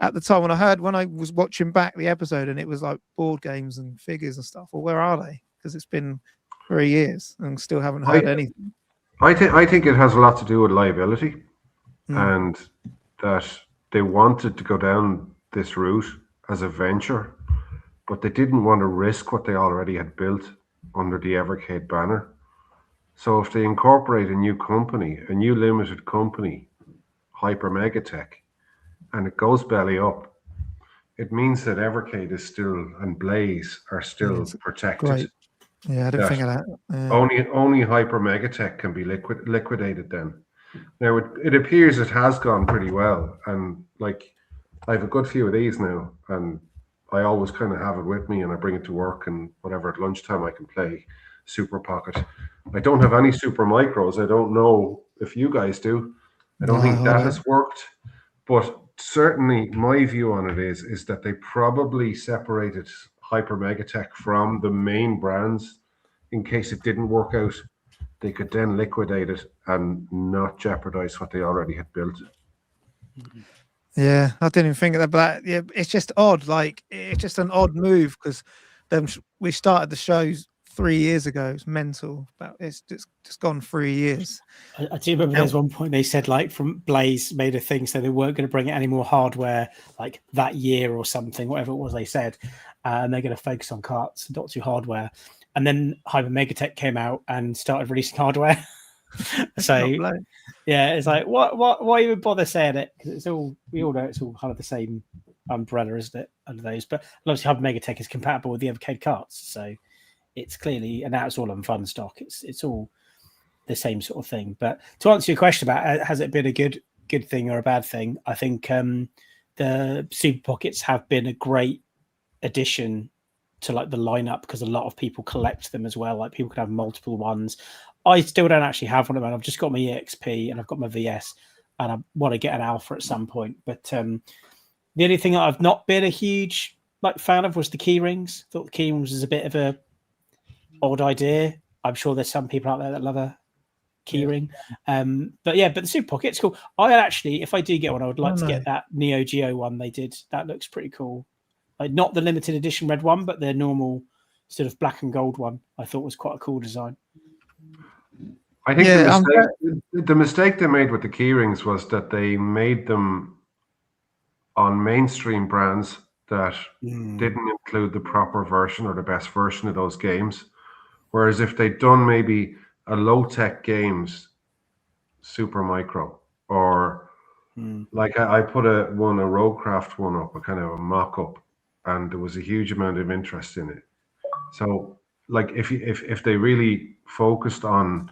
at the time when I was watching back the episode and it was like board games and figures and stuff. Well, where are they? Because it's been 3 years and still haven't heard anything. I think it has a lot to do with liability, and that they wanted to go down this route as a venture, but they didn't want to risk what they already had built under the Evercade banner. So if they incorporate a new company, a new limited company, Hyper Megatech, and it goes belly up, it means that Evercade is still, and Blaze are still protected. Great. Yeah, I didn't think of that. Yeah. Only Hyper Megatech can be liquidated then. Now it appears it has gone pretty well, and like I have a good few of these now, and I always kind of have it with me, and I bring it to work, and whatever at lunchtime I can play Super Pocket. I don't have any Super Micros. I don't know if you guys do. I don't think that has worked, but certainly my view on it is that they probably separated Hyper Megatech from the main brands in case it didn't work out. They could then liquidate it and not jeopardize what they already had built. Yeah, I didn't think of that, but yeah, it's just odd. Like, it's just an odd move, because we started the shows 3 years ago. It's mental, but it's just gone 3 years. I do remember there's one point they said, like, from Blaze made a thing, so they weren't going to bring any more hardware like that year or something, whatever it was they said, and they're going to focus on carts, not to hardware. And then Hyper Megatech came out and started releasing hardware. So yeah, it's like, why even bother saying it? Because we all know it's all kind of the same umbrella, isn't it, under those? But obviously Hyper Megatech is compatible with the Evercade carts, so it's clearly, and now it's all on Funstock. It's all the same sort of thing. But to answer your question about has it been a good thing or a bad thing, I think the Super Pockets have been a great addition to like the lineup, because a lot of people collect them as well. Like, people can have multiple ones. I still don't actually have one of them. I've just got my EXP and I've got my VS, and I want to get an Alpha at some point. But the only thing that I've not been a huge fan of was the key rings. Thought the key rings was a bit of a odd idea. I'm sure there's some people out there that love a key ring. But the Super Pocket's cool. I actually, if I do get one, I would like to get that Neo Geo one they did. That looks pretty cool. Like, not the limited edition red one, but their normal sort of black and gold one. I thought was quite a cool design. I think the mistake they made with the keyrings was that they made them on mainstream brands that didn't include the proper version or the best version of those games. Whereas if they'd done maybe a low-tech games Super Micro, or like I put a Roguecraft one up, a kind of a mock-up, and there was a huge amount of interest in it. So, like, if they really focused on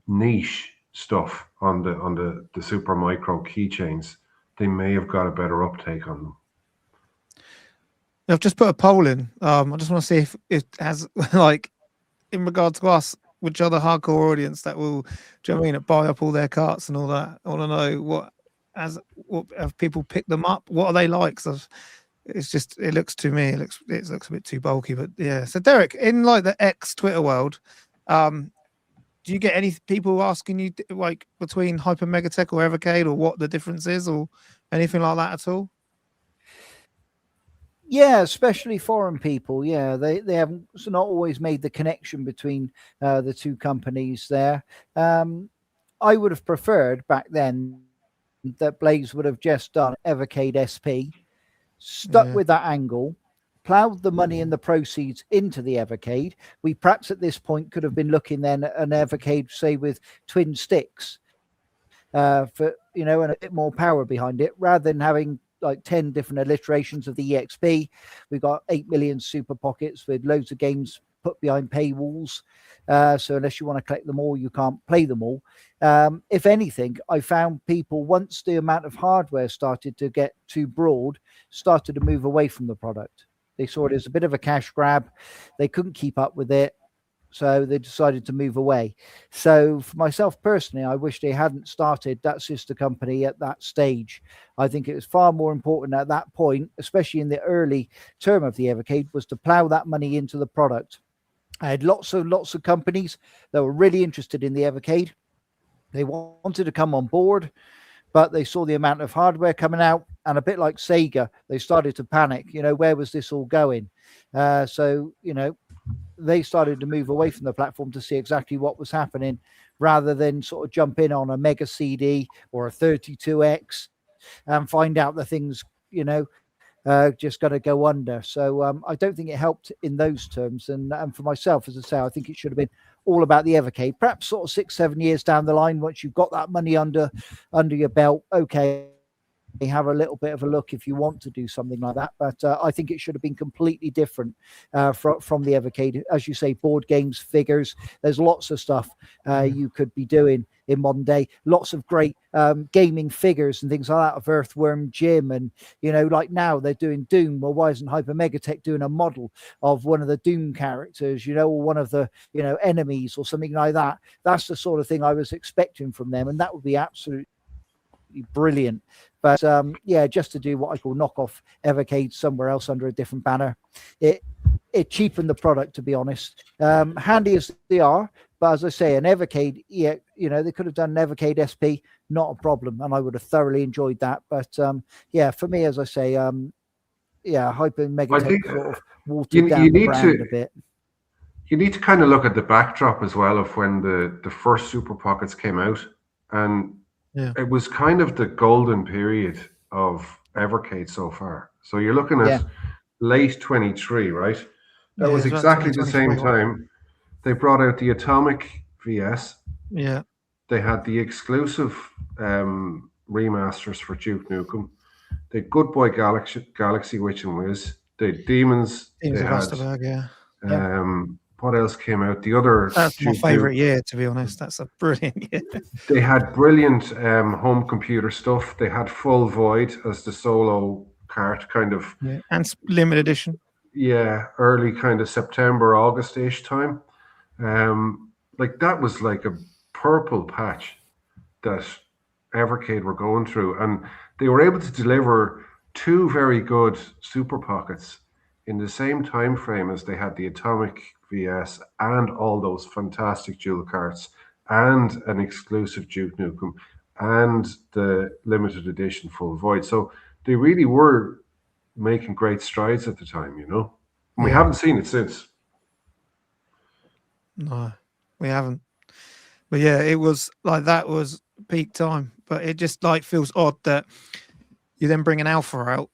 niche stuff on the Super Micro keychains, they may have got a better uptake on them. I've just put a poll in. I just want to see if it has, like, in regards to us, which other hardcore audience that will, do you know what I mean, buy up all their carts and all that. I want to know as have people picked them up? What are they like? 'Cause it's just, it looks to me, it looks a bit too bulky. But yeah. So Derek, in like the ex Twitter world, do you get any people asking you like between Hyper Megatech or Evercade or what the difference is or anything like that at all? Yeah, especially foreign people. Yeah, they haven't not always made the connection between the two companies there. I would have preferred back then that Blaze would have just done Evercade SP, stuck Yeah. with that angle, ploughed the money and the proceeds into the Evercade. We perhaps at this point could have been looking then at an Evercade, say with twin sticks, for and a bit more power behind it, rather than having like 10 different alliterations of the EXP. We've got 8 million super pockets with loads of games put behind paywalls. So unless you want to collect them all, you can't play them all. If anything, I found people, once the amount of hardware started to get too broad, started to move away from the product. They saw it as a bit of a cash grab. They couldn't keep up with it. So they decided to move away. So for myself personally, I wish they hadn't started that sister company at that stage. I think it was far more important at that point, especially in the early term of the Evercade, was to plow that money into the product. I had lots of companies that were really interested in the Evercade. They wanted to come on board, but they saw the amount of hardware coming out, and a bit like Sega, they started to panic. Where was this all going? So they started to move away from the platform to see exactly what was happening, rather than sort of jump in on a Mega CD or a 32X and find out the things, just going to go under. So I don't think it helped in those terms. And for myself, as I say, I think it should have been all about the Evercade. Perhaps sort of 6-7 years down the line, once you've got that money under your belt, okay, have a little bit of a look if you want to do something like that. But I think it should have been completely different from the Evercade. As you say, board games, figures, there's lots of stuff you could be doing in modern day. Lots of great gaming figures and things like that of Earthworm Jim. And, like now they're doing Doom. Well, why isn't Hyper Megatech doing a model of one of the Doom characters, or one of the, enemies or something like that? That's the sort of thing I was expecting from them. And that would be absolutely brilliant. But just to do what I call knockoff Evercade somewhere else under a different banner, it cheapened the product, to be honest. Handy as they are, but as I say, an Evercade, they could have done an Evercade SP, not a problem, and I would have thoroughly enjoyed that. But for me, as I say, Hyper Megatech sort of watered down the brand a bit. You need to kind of look at the backdrop as well of when the first Super Pockets came out, and it was kind of the golden period of Evercade so far. So you're looking at late 23, right? That was exactly the same time they brought out the Atomic VS. Yeah. They had the exclusive remasters for Duke Nukem. They had Good Boy Galaxy Witch and Whiz. They had Demons. They had, what else came out? The other. That's my favorite year, to be honest. That's a brilliant year. They had brilliant home computer stuff. They had Full Void as the solo cart, kind of. Yeah, and limited edition. Yeah, early kind of September, August-ish time. That was like a purple patch that Evercade were going through, and they were able to deliver two very good Super Pockets in the same time frame as they had the Atomic VS and all those fantastic dual carts and an exclusive Duke Nukem and the limited edition Full Void. So they really were making great strides at the time, And we haven't seen it since. No, we haven't. But yeah, it was like that was peak time. But it just like feels odd that you then bring an Alpha out,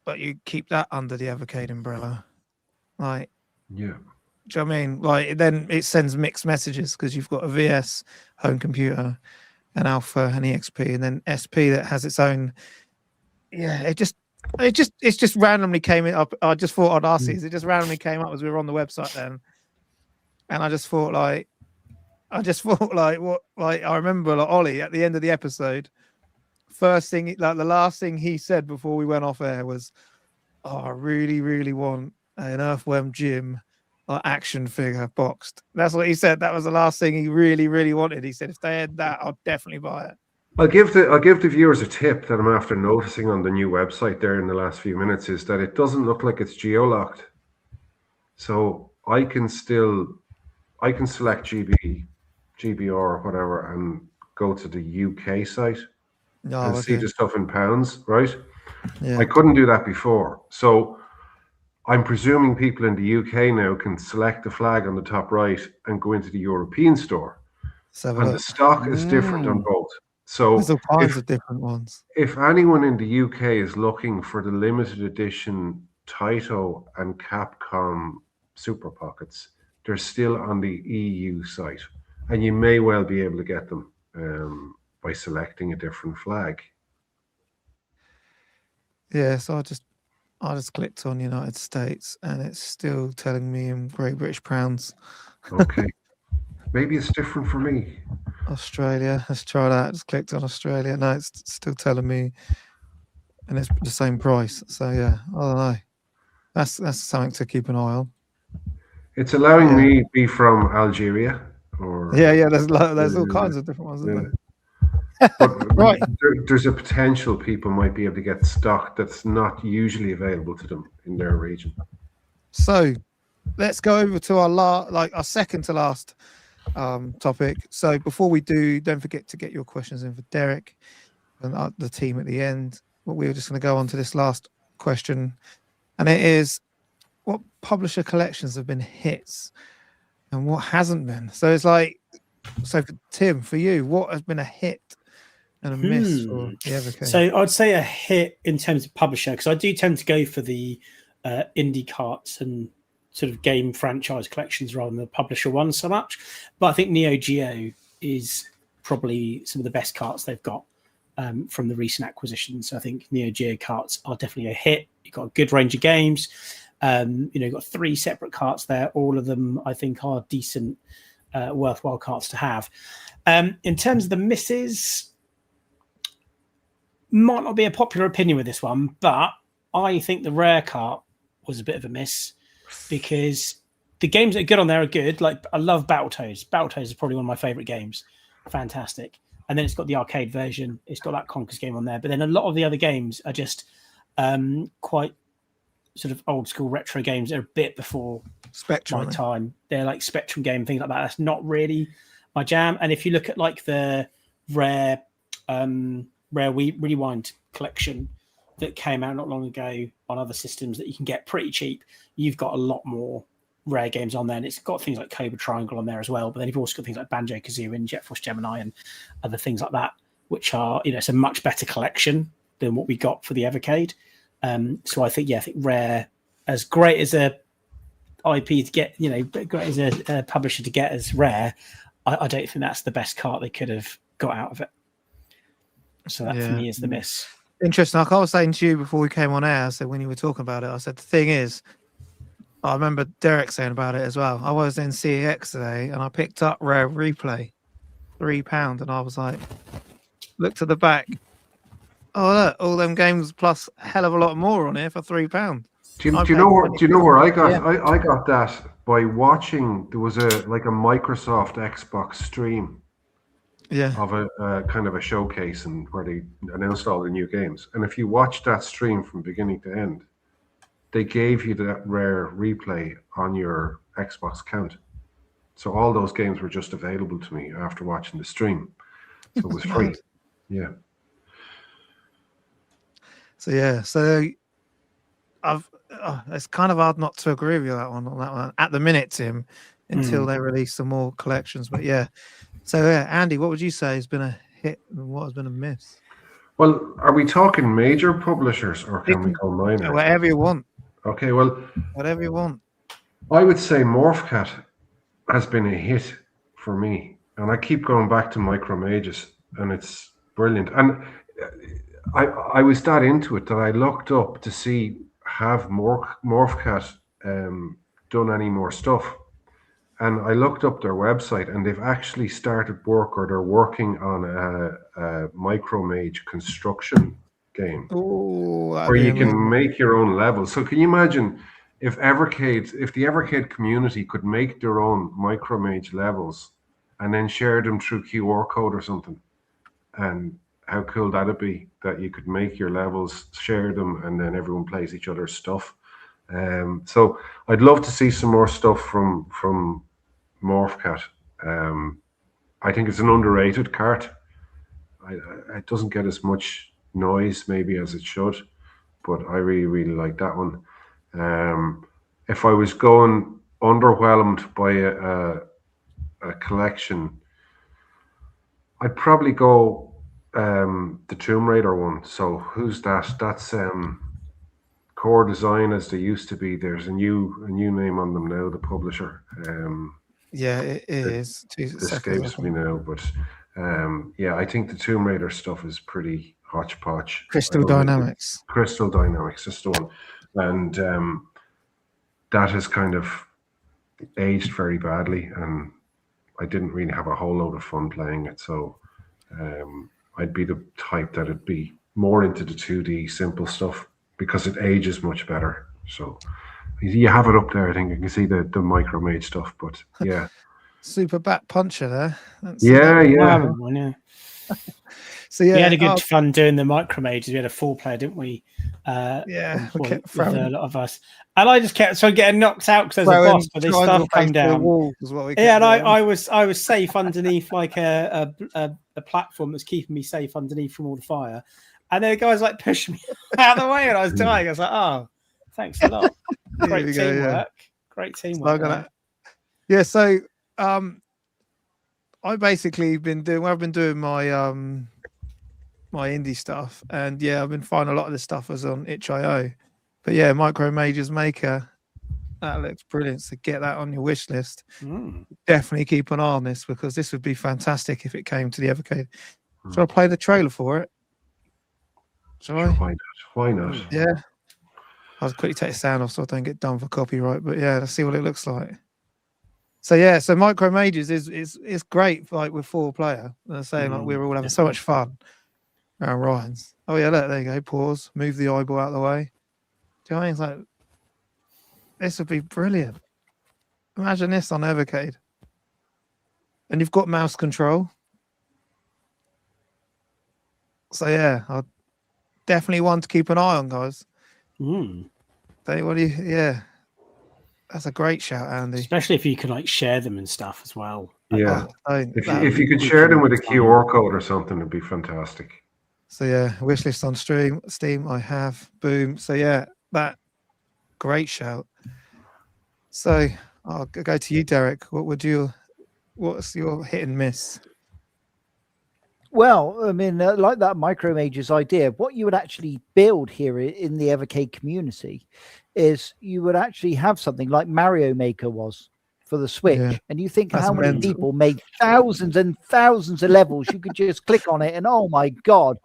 but you keep that under the Evacade umbrella. Like, yeah. Do you know what I mean? Like, then it sends mixed messages because you've got a VS home computer, an Alpha, an EXP, and then SP that has its own. Yeah, it just randomly came up. I just thought I'd ask these. It just randomly came up as we were on the website then, and I just thought what? Like I remember like Ollie at the end of the episode, first thing, like the last thing he said before we went off air was, "Oh, I really, really want an Earthworm Jim." Action figure boxed. That's what he said. That was the last thing he really, really wanted. He said, if they had that, I'd definitely buy it. I'll give the viewers a tip that I'm after noticing on the new website there in the last few minutes is that it doesn't look like it's geo-locked. So I can select GBR or whatever and go to the UK site and see the stuff in pounds, right? Yeah. I couldn't do that before. So I'm presuming people in the UK now can select the flag on the top right and go into the European store. And the stock is different on both. So there's all kinds of different ones. If anyone in the UK is looking for the limited edition Taito and Capcom Super Pockets, they're still on the EU site, and you may well be able to get them by selecting a different flag. Yeah, so I just clicked on United States, and it's still telling me in Great British pounds. Okay, maybe it's different for me. Australia, let's try that. Just clicked on Australia. No, it's still telling me, and it's the same price. So yeah, I don't know. That's something to keep an eye on. It's allowing me to be from Algeria, or yeah. There's all kinds of different ones, isn't there? But Right. There's a potential people might be able to get stock that's not usually available to them in their region. So let's go over to our second to last topic. So before we do, don't forget to get your questions in for Derek and the team at the end. But we're just going to go on to this last question, and it is, what publisher collections have been hits and what hasn't been? So it's like, so for Tim, for you, what has been a hit and a miss for the Evercade? So I'd say a hit in terms of publisher, because I do tend to go for the indie carts and sort of game franchise collections rather than the publisher ones so much. But I think Neo Geo is probably some of the best carts they've got from the recent acquisitions. I think Neo Geo carts are definitely a hit. You've got a good range of games. You've got 3 separate carts there. All of them, I think, are decent, worthwhile carts to have. In terms of the misses, might not be a popular opinion with this one, but I think the Rare cart was a bit of a miss, because the games that are good on there are good. Like, I love Battletoads. Battletoads is probably one of my favorite games. Fantastic. And then it's got the arcade version. It's got that Conkers game on there. But then a lot of the other games are just quite sort of old school retro games. They're a bit before Spectrum my time. They're like Spectrum game, things like that. That's not really my jam. And if you look at like the Rare Rewind collection that came out not long ago on other systems that you can get pretty cheap, you've got a lot more Rare games on there, and it's got things like Cobra Triangle on there as well. But then you've also got things like Banjo Kazooie and Jet Force Gemini and other things like that, which are, it's a much better collection than what we got for the Evercade. So I think Rare, as great as a IP to get, great as a publisher to get as Rare, I don't think that's the best cart they could have got out of it. So that for me is the miss. Interesting. Like I was saying to you before we came on air, I said, when you were talking about it, I said, the thing is, I remember Derek saying about it as well. I was in CEX today and I picked up Rare Replay, £3, and I was like, looked at the back. Oh, look, all them games plus a hell of a lot more on here for £3. Do you know where I got? Yeah. I got that by watching. There was a Microsoft Xbox stream. Yeah. Of a kind of a showcase, and where they announced all the new games. And if you watch that stream from beginning to end, they gave you that Rare Replay on your Xbox account. So all those games were just available to me after watching the stream. So it was free. Yeah. So it's kind of hard not to agree with you on that one at the minute, Tim, until they release some more collections. But yeah. So Andy, what would you say has been a hit and what has been a miss? Well, are we talking major publishers, or can we go minor? Whatever you want. Okay, well, whatever you want. I would say Morphcat has been a hit for me, and I keep going back to Micro Mages, and it's brilliant. And I was that into it that I looked up to see have Morphcat done any more stuff. And I looked up their website, and they've actually started work, or they're working on a Micro Mage construction game where you can make your own levels. So can you imagine if the Evercade community could make their own Micro Mage levels and then share them through QR code or something, and how cool that'd be, that you could make your levels, share them, and then everyone plays each other's stuff. So I'd love to see some more stuff from Morphcat. I think it's an underrated cart. It doesn't get as much noise maybe as it should, but I really, really like that one. If I was going underwhelmed by a collection, I'd probably go the Tomb Raider one. So who's that? That's Core Design, as they used to be. There's a new name on them now, the publisher. Yeah, it is. It escapes me now, but yeah, I think the Tomb Raider stuff is pretty hodgepodge. Crystal Dynamics. Crystal Dynamics, that's the one. And that has kind of aged very badly, and I didn't really have a whole load of fun playing it. So I'd be the type that'd be more into the 2D simple stuff because it ages much better. So you have it up there. I think you can see the Micro Mage stuff, but yeah. Super Bat Puncher there. Yeah. So yeah, we had a good fun doing the Micro Mages. We had a 4-player, didn't we? Yeah, we kept with a lot of us, and I just kept getting knocked out because there's a boss, but they start come down. And I was safe underneath like a platform that's keeping me safe underneath from all the fire, and then the guys like pushed me out of the way, and I was dying. I was like, oh, thanks a lot. Great teamwork. Great teamwork. Yeah. So I basically I've been doing my my indie stuff, and yeah, I've been finding a lot of this stuff was on itch.io, but yeah, Micro Mages Maker, that looks brilliant. So get that on your wish list. Definitely keep an eye on this, because this would be fantastic if it came to the Evercade. Shall I play the trailer for it? Shall I? Why not? Yeah, I'll quickly take the sound off so I don't get done for copyright, but yeah, let's see what it looks like. So yeah, so Micro Mages is great, like with 4-player. They're saying like we're all having so much fun around Ryan's. Oh yeah, look, there you go. Pause. Move the eyeball out of the way. Do you know what I mean? It's like, this would be brilliant. Imagine this on Evercade. And you've got mouse control. So yeah, I'll definitely one to keep an eye on, guys. Yeah. That's a great shout, Andy. Especially if you can like share them and stuff as well. Yeah. If you could share them with a QR code or something, it'd be fantastic. So yeah, wishlist on Steam. I have. Boom. So yeah, that great shout. So I'll go to you, Derek. What's your hit and miss? Well, I mean, like that Micro Mages idea, what you would actually build here in the Evercade community is you would actually have something like Mario Maker was for the Switch. And you think how many people made thousands and thousands of levels. You could just click on it and oh my God,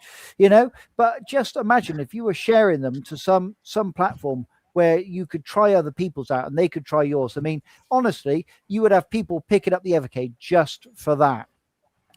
but just imagine if you were sharing them to some platform where you could try other people's out and they could try yours. I mean, honestly, you would have people picking up the Evercade just for that.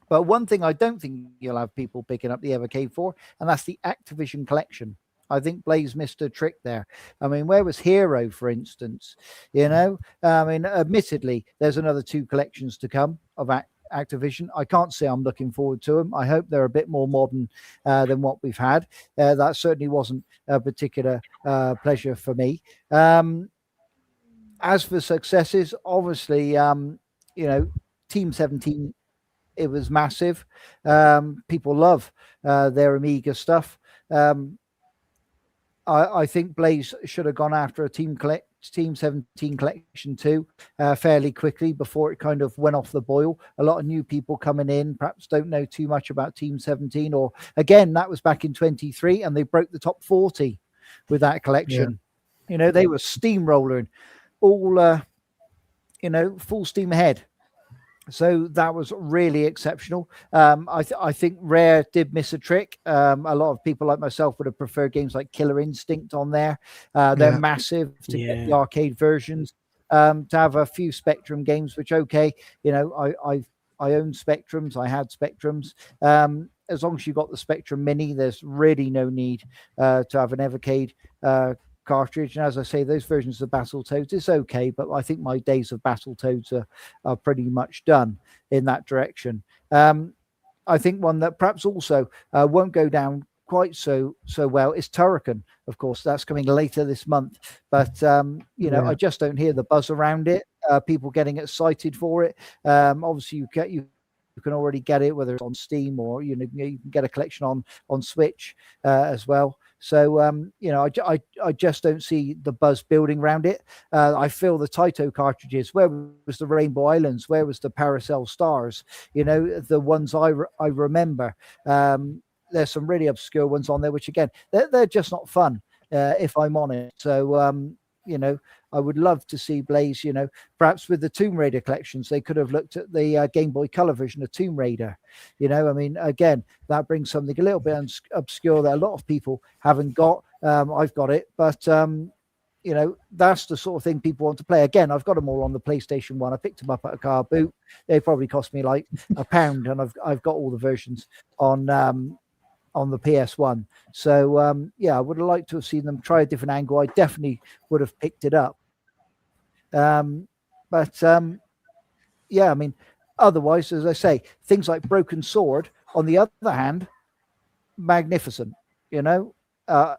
But one thing I don't think you'll have people picking up the Evercade for, and that's the Activision collection. I think Blaze missed a trick there. I mean, where was Hero, for instance? I mean, admittedly, there's another 2 collections to come of Activision. I can't say I'm looking forward to them. I hope they're a bit more modern than what we've had. That certainly wasn't a particular pleasure for me. As for successes, obviously, Team 17, it was massive. People love their Amiga stuff. I think Blaze should have gone after a Team 17 collection too, fairly quickly before it kind of went off the boil. A lot of new people coming in, perhaps don't know too much about Team 17, or again, that was back in 23 and they broke the top 40 with that collection. Yeah. They were steamrolling all, full steam ahead. So that was really exceptional. I think Rare did miss a trick. A lot of people like myself would have preferred games like Killer Instinct on there. They're massive to get the arcade versions. To have a few Spectrum games, which I own Spectrums. I had Spectrums. As long as you got the Spectrum Mini, there's really no need to have an Evercade cartridge. And as I say, those versions of Battletoads is okay, but I think my days of Battletoads are pretty much done in that direction. I think one that perhaps also won't go down quite so well is Turrican. Of course, that's coming later this month, but you know, I just don't hear the buzz around it. People getting excited for it. Obviously, you can already get it, whether it's on Steam or you can get a collection on Switch as well. So you know, I just don't see the buzz building around it. I feel the Taito cartridges. Where was the Rainbow Islands? Where was the Paracel Stars? You know, the ones I remember. There's some really obscure ones on there, which again, they're just not fun, if I'm honest. So you know, I would love to see Blaze, you know, perhaps with the Tomb Raider collections, they could have looked at the Game Boy Color version of Tomb Raider. You know, I mean, again, that brings something a little bit obscure that a lot of people haven't got. I've got it, but you know, that's the sort of thing people want to play. Again, I've got them all on the PlayStation 1. I picked them up at a car boot. They probably cost me like £1, and I've got all the versions on the PS1. So yeah, I would have liked to have seen them try a different angle. I definitely would have picked it up. But yeah, I mean, otherwise, as I say, things like Broken Sword, on the other hand, magnificent. You know, I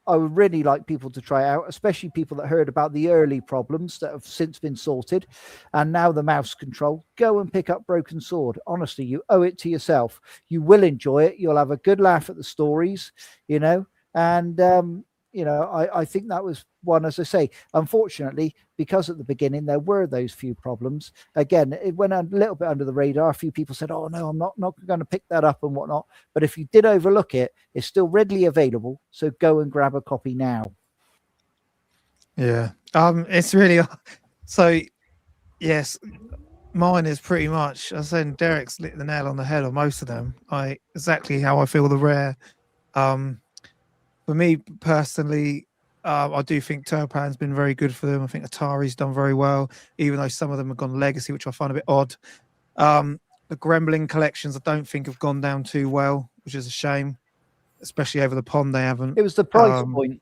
would really like people to try out, especially people that heard about the early problems that have since been sorted, and now the mouse control. Go and pick up Broken Sword. Honestly, you owe it to yourself. You will enjoy it. You'll have a good laugh at the stories, you know, and you know, I think that was one, as I say, unfortunately, because at the beginning there were those few problems. Again, it went a little bit under the radar. A few people said, oh no, I'm not going to pick that up and whatnot. But if you did overlook it, it's still readily available. So go and grab a copy now. Yeah. It's really so yes, mine is pretty much, I was saying Derek's lit the nail on the head on most of them. Exactly how I feel the rare. For me personally, I do think Turpan's been very good for them. I think Atari's done very well, even though some of them have gone legacy, which I find a bit odd. The Gremlin collections I don't think have gone down too well, which is a shame, especially over the pond they haven't. It was the price point.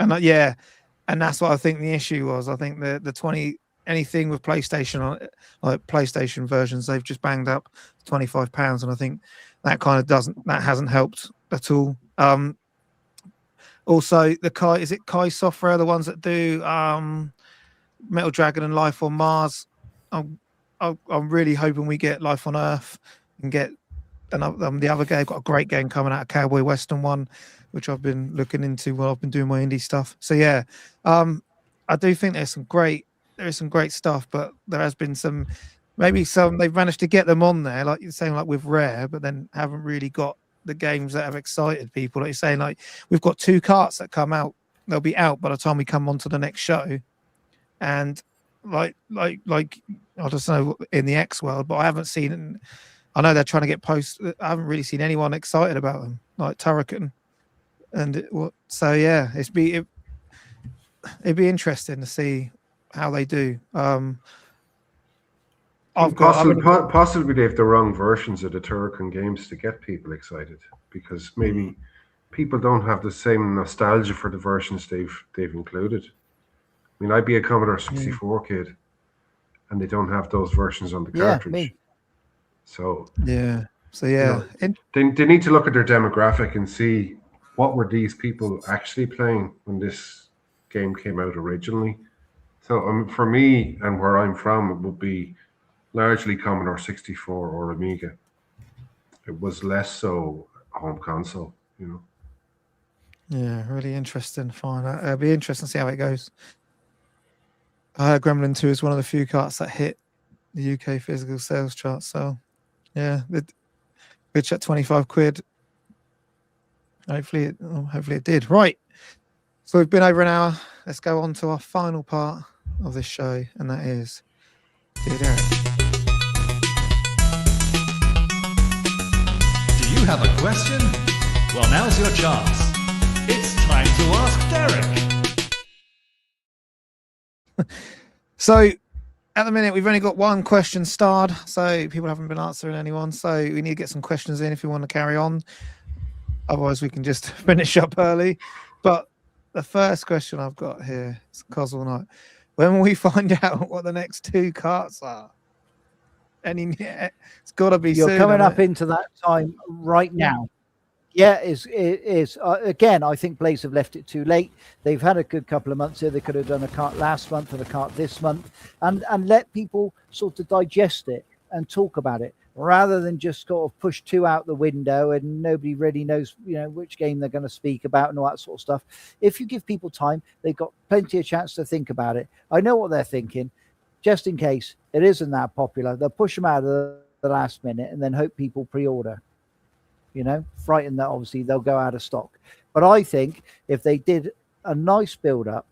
And yeah, and that's what I think the issue was. I think the 20 anything with PlayStation on it, like PlayStation versions, they've just banged up £25, and I think that hasn't helped at all. Also, is it Kai Software, the ones that do Metal Dragon and Life on Mars? I'm really hoping we get Life on Earth and get the other game. Got a great game coming out, a Cowboy Western one, which I've been looking into while I've been doing my indie stuff. So yeah, I do think there is some great stuff, but there has been maybe some they've managed to get them on there, like you're saying, like with Rare, but then haven't really got the games that have excited people. Like you're saying, like we've got 2 carts that come out, they'll be out by the time we come on to the next show, and like I just know in the X world, but I haven't seen. I know they're trying to get posts. I haven't really seen anyone excited about them, like Turrican, and so yeah, it'd be interesting to see how they do. Possibly they have the wrong versions of the Turrican games to get people excited, because maybe people don't have the same nostalgia for the versions they've included. I mean, I'd be a Commodore 64 kid, and they don't have those versions on the cartridge. Me. So yeah, you know, they need to look at their demographic and see what were these people actually playing when this game came out originally. So for me and where I'm from, it would be largely Commodore 64 or Amiga. It was less so home console, you know. Yeah, really interesting. Fine, it'll be interesting to see how it goes. Gremlin 2 is one of the few carts that hit the UK physical sales chart. So yeah, which at £25. Hopefully it did. Right. So we've been over an hour. Let's go on to our final part of this show, and that is Dear Derek. Do you have a question? Well, now's your chance. It's time to ask Derek. So at the minute, we've only got one question starred, so people haven't been answering anyone. So we need to get some questions in if you want to carry on. Otherwise, we can just finish up early. But the first question I've got here is Coswell Knight. When will we find out what the next 2 carts are? It's got to be You're soon. coming hasn't up it? into that time right now. Yeah, it is. Again, I think Blaze have left it too late. They've had a good couple of months here. They could have done a cart last month and a cart this month, and let people sort of digest it and talk about it, rather than just sort of push two out the window and nobody really knows, which game they're going to speak about and all that sort of stuff. If you give people time, they've got plenty of chance to think about it. I know what they're thinking. Just in case it isn't that popular, they'll push them out of the last minute and then hope people pre-order. Frightened that obviously they'll go out of stock. But I think if they did a nice build up,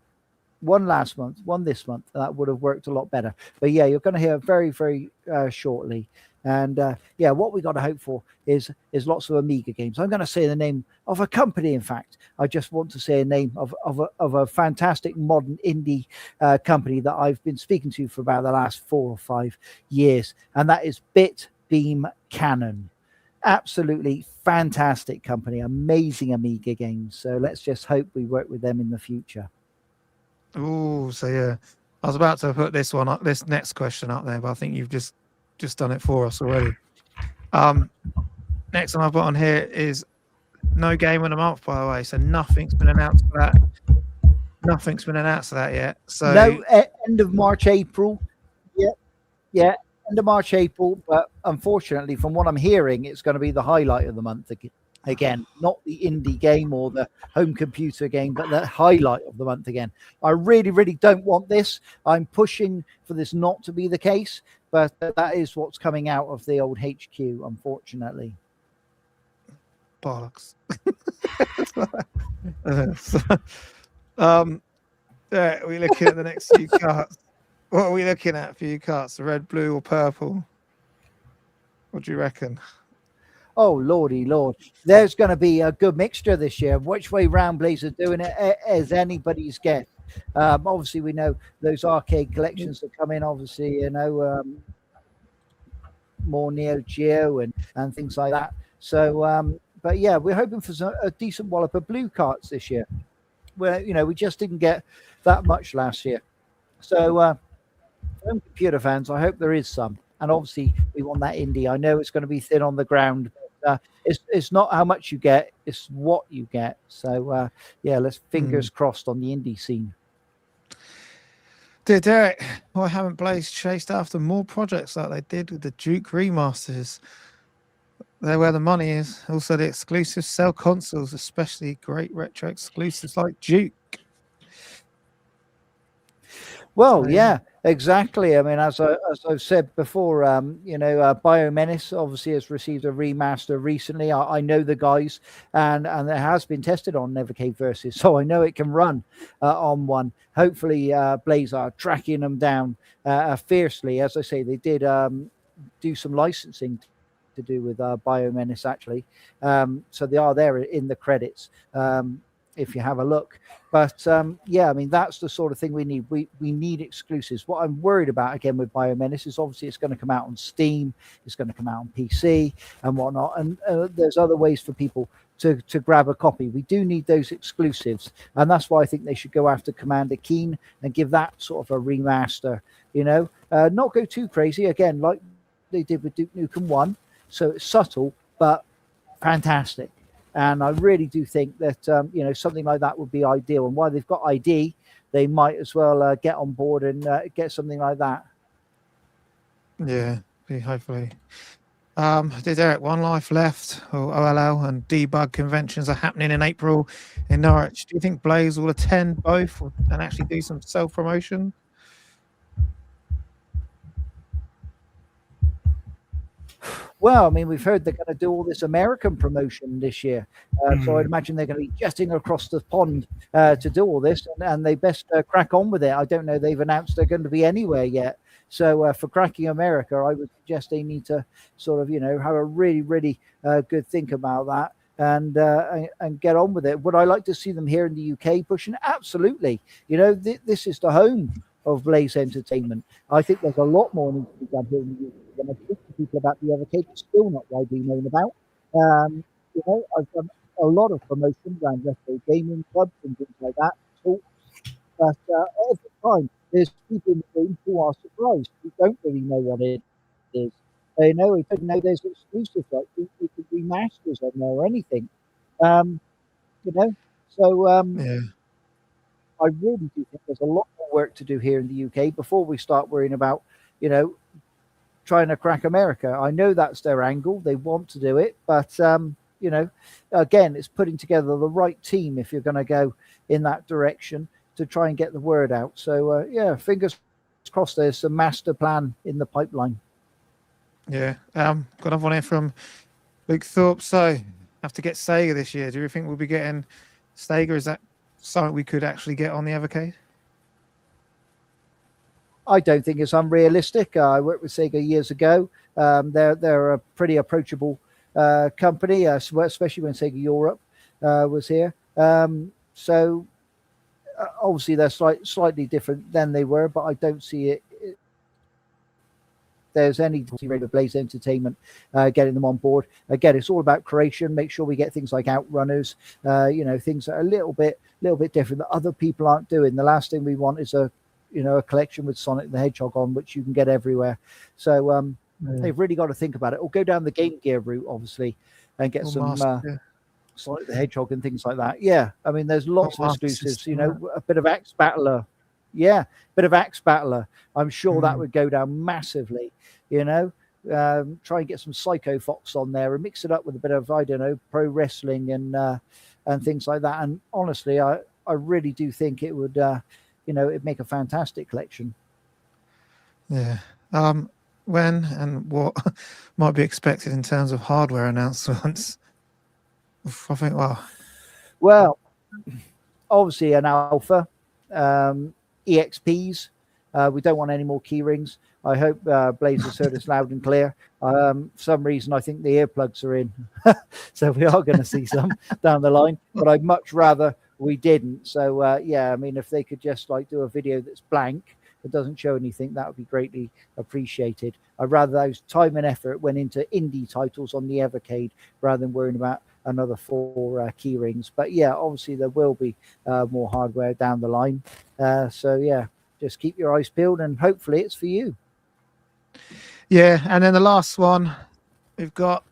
one last month, one this month, that would have worked a lot better. But yeah, you're going to hear very, very shortly. And what we got to hope for is lots of Amiga games. I'm going to say the name of a company. In fact, I just want to say a name of a fantastic modern indie company that I've been speaking to for about the last 4 or 5 years, and that is Beam Cannon. Absolutely fantastic company, amazing Amiga games. So let's just hope we work with them in the future. Oh, so yeah, I was about to put this next question up there, but I think you've just done it for us already. Next one I've got on here is no game of the month, by the way. So nothing's been announced for that. Nothing's been announced for that yet. So no, end of March, April. Yeah. End of March, April, but unfortunately, from what I'm hearing, it's going to be the highlight of the month again. Not the indie game or the home computer game, but the highlight of the month again. I really, really don't want this. I'm pushing for this not to be the case, but that is what's coming out of the old HQ, unfortunately. Bollocks. We're looking at the next few cards. What are we looking at for you cards? Red, blue, or purple? What do you reckon? Oh, lordy, Lord. There's going to be a good mixture this year. Which way round Blaze are doing it as anybody's guess. Obviously, we know those arcade collections that come in, obviously, more Neo Geo and things like that. So, but yeah, we're hoping for a decent wallop of blue cards this year. Where, we just didn't get that much last year. So, home computer fans, I hope there is some. And obviously, we want that indie. I know it's going to be thin on the ground. But, it's not how much you get, it's what you get. So, let's fingers crossed on the indie scene. Dear Derek, why haven't Blaze chased after more projects like they did with the Duke remasters? They're where the money is. Also, the exclusives sell consoles, especially great retro exclusives like Duke. Well, yeah, exactly. I mean, as I've said before, Biomenace obviously has received a remaster recently. I know the guys, and it has been tested on Everacade Versus, so I know it can run on one. Hopefully, Blaze are tracking them down fiercely. As I say, they did do some licensing to do with Biomenace, actually. So they are there in the credits. If you have a look. But I mean, that's the sort of thing we need. We need exclusives. What I'm worried about again with Biomenace is obviously it's going to come out on Steam, it's going to come out on PC and whatnot. And there's other ways for people to grab a copy. We do need those exclusives. And that's why I think they should go after Commander Keen and give that sort of a remaster, not go too crazy again, like they did with Duke Nukem 1. So it's subtle, but fantastic. And I really do think that, something like that would be ideal. And while they've got ID, they might as well get on board and get something like that. Yeah, hopefully. Did Eric, One Life Left, or OLL, and Debug conventions are happening in April in Norwich. Do you think Blaze will attend both and actually do some self-promotion? Well, I mean, we've heard they're going to do all this American promotion this year. So I'd imagine they're going to be jetting across the pond to do all this, and they best crack on with it. I don't know. They've announced they're going to be anywhere yet. So for cracking America, I would suggest they need to sort of, have a really, really good think about that and get on with it. Would I like to see them here in the UK pushing? Absolutely. This is the home of Blaze Entertainment. I think there's a lot more needs to be done here in the UK. When I speak to people about the Evacade, it's still not widely known about. I've done a lot of promotion around retro gaming clubs and things like that, talks, but every time there's people in the room who are surprised, who don't really know what it is. You know, we couldn't know there's exclusive, like we could remasters on there or anything. You know, so Yeah. I really do think there's a lot more work to do here in the UK before we start worrying about, you know, trying to crack America. I know that's their angle; they want to do it, but you know, again, it's putting together the right team if you're going to go in that direction to try and get the word out. So yeah, fingers crossed. There's some master plan in the pipeline. Yeah. Got another one here from Luke Thorpe. So, have to get Sega this year. Do you think we'll be getting Sega? Is that something we could actually get on the Evercade? I don't think it's unrealistic. I worked with Sega years ago. They're a pretty approachable company, especially when Sega Europe was here. So obviously they're slightly different than they were, but I don't see it. There's any rate of Blaze Entertainment getting them on board. Again, it's all about creation. Make sure we get things like Outrunners, you know, things that are a little bit different that other people aren't doing. The last thing we want is a collection with Sonic the Hedgehog on, which you can get everywhere. So they've really got to think about it. Or go down the Game Gear route, obviously, and get some Sonic the Hedgehog and things like that. Yeah, I mean, there's lots of exclusives. You know, a bit of Axe Battler. Yeah, bit of Axe Battler. I'm sure that would go down massively. You know, try and get some Psycho Fox on there and mix it up with a bit of, I don't know, pro wrestling and things like that. And honestly, I really do think it would, you know, it'd make a fantastic collection. Yeah. When and what might be expected in terms of hardware announcements? I think, well, obviously an alpha, EXPs. We don't want any more key rings. I hope Blaze has heard us loud and clear. For some reason, I think the earplugs are in. So we are going to see some down the line, but I'd much rather we didn't. So yeah, I mean, if they could just like do a video that's blank, that doesn't show anything, that would be greatly appreciated. I'd rather those time and effort went into indie titles on the Evercade rather than worrying about another 4 key rings. But yeah, obviously there will be more hardware down the line. So yeah, just keep your eyes peeled and hopefully it's for you. Yeah, and then the last one we've got,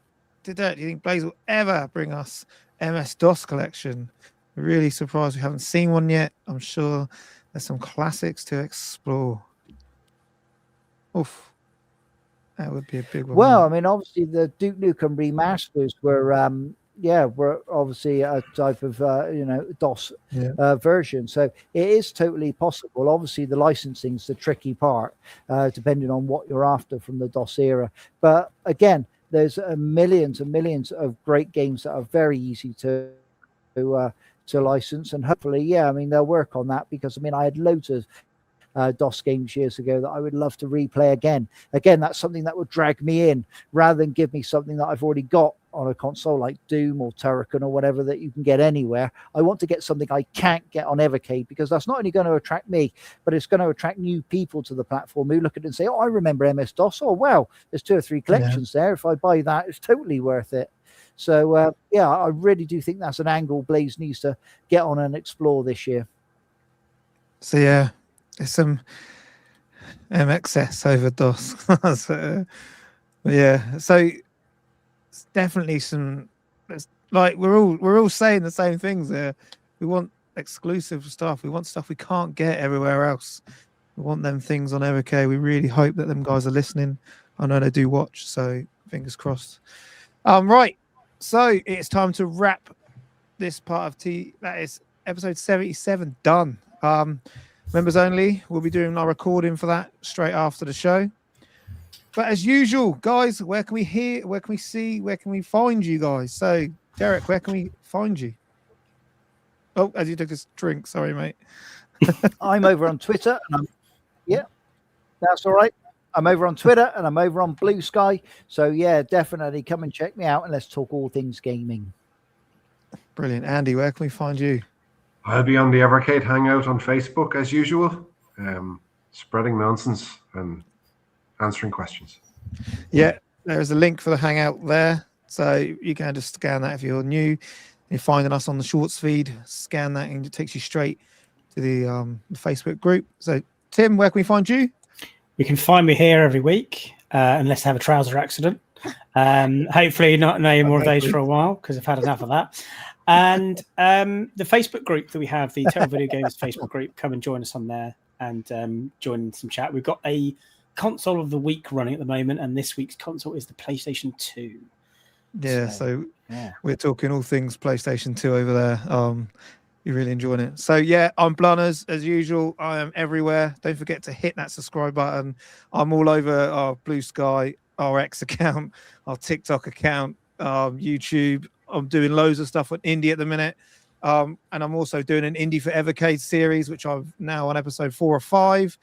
do you think Blaze will ever bring us MS-DOS collection? Really surprised we haven't seen one yet. I'm sure there's some classics to explore. Oof. That would be a big one. Well, I mean, obviously the Duke Nukem remasters were obviously a type of DOS version. So it is totally possible. Obviously, the licensing's the tricky part, depending on what you're after from the DOS era. But again, there's millions and millions of great games that are very easy to license, and hopefully, I mean, they'll work on that, because I mean, I had loads of DOS games years ago that I would love to replay again. Again, that's something that would drag me in rather than give me something that I've already got on a console like Doom or Turrican or whatever that you can get anywhere. I want to get something I can't get on Evercade, because that's not only going to attract me, but it's going to attract new people to the platform who look at it and say, oh, I remember MS-DOS. Oh, well, there's 2 or 3 collections there. If I buy that, it's totally worth it. So, yeah, I really do think that's an angle Blaze needs to get on and explore this year. So, yeah, there's some MXS over DOS. So, yeah, so it's definitely some, like, we're all saying the same things there. We want exclusive stuff. We want stuff we can't get everywhere else. We want them things on Evercade. We really hope that them guys are listening. I know they do watch, so fingers crossed. Right. So it's time to wrap this part of that is episode 77 done. Members only. We'll be doing our recording for that straight after the show. But as usual, guys, where can we hear? Where can we see? Where can we find you guys? So, Derek, where can we find you? Oh, as you took a drink. Sorry, mate. I'm over on Twitter. Yeah, that's all right. I'm over on Twitter and I'm over on Blue Sky. So, yeah, definitely come and check me out and let's talk all things gaming. Brilliant. Andy, where can we find you? I'll be on the Evecade Hangout on Facebook as usual, spreading nonsense and answering questions. Yeah, there's a link for the Hangout there. So you can just scan that if you're new. You're finding us on the Shorts feed, scan that and it takes you straight to the Facebook group. So, Tim, where can we find you? You can find me here every week unless I have a trouser accident. Hopefully not no more of those for a while, because I've had enough of that. And the Facebook group that we have, the Total Video Games Facebook group, come and join us on there and join some chat. We've got a console of the week running at the moment, and this week's console is the PlayStation 2. Yeah, so we're talking all things PlayStation 2 over there. You're really enjoying it. So yeah, I'm Blunners as usual. I am everywhere. Don't forget to hit that subscribe button. I'm all over our Blue Sky, our X account, our TikTok account, YouTube. I'm doing loads of stuff on indie at the minute. And I'm also doing an Indie for Evercade series, which I'm now on episode 4 or 5.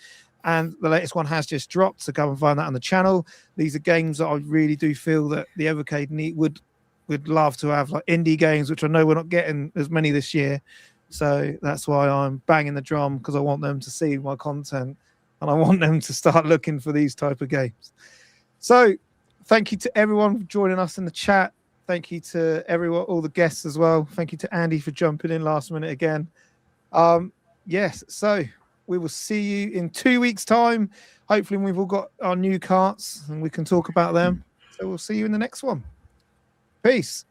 And the latest one has just dropped, so go and find that on the channel. These are games that I really do feel that the Evercade would love to have, like indie games, which I know we're not getting as many this year. So that's why I'm banging the drum, because I want them to see my content and I want them to start looking for these type of games. So thank you to everyone for joining us in the chat. Thank you to everyone, all the guests as well. Thank you to Andy for jumping in last minute again. Yes, so we will see you in 2 weeks' time. Hopefully we've all got our new carts and we can talk about them. So we'll see you in the next one. Peace.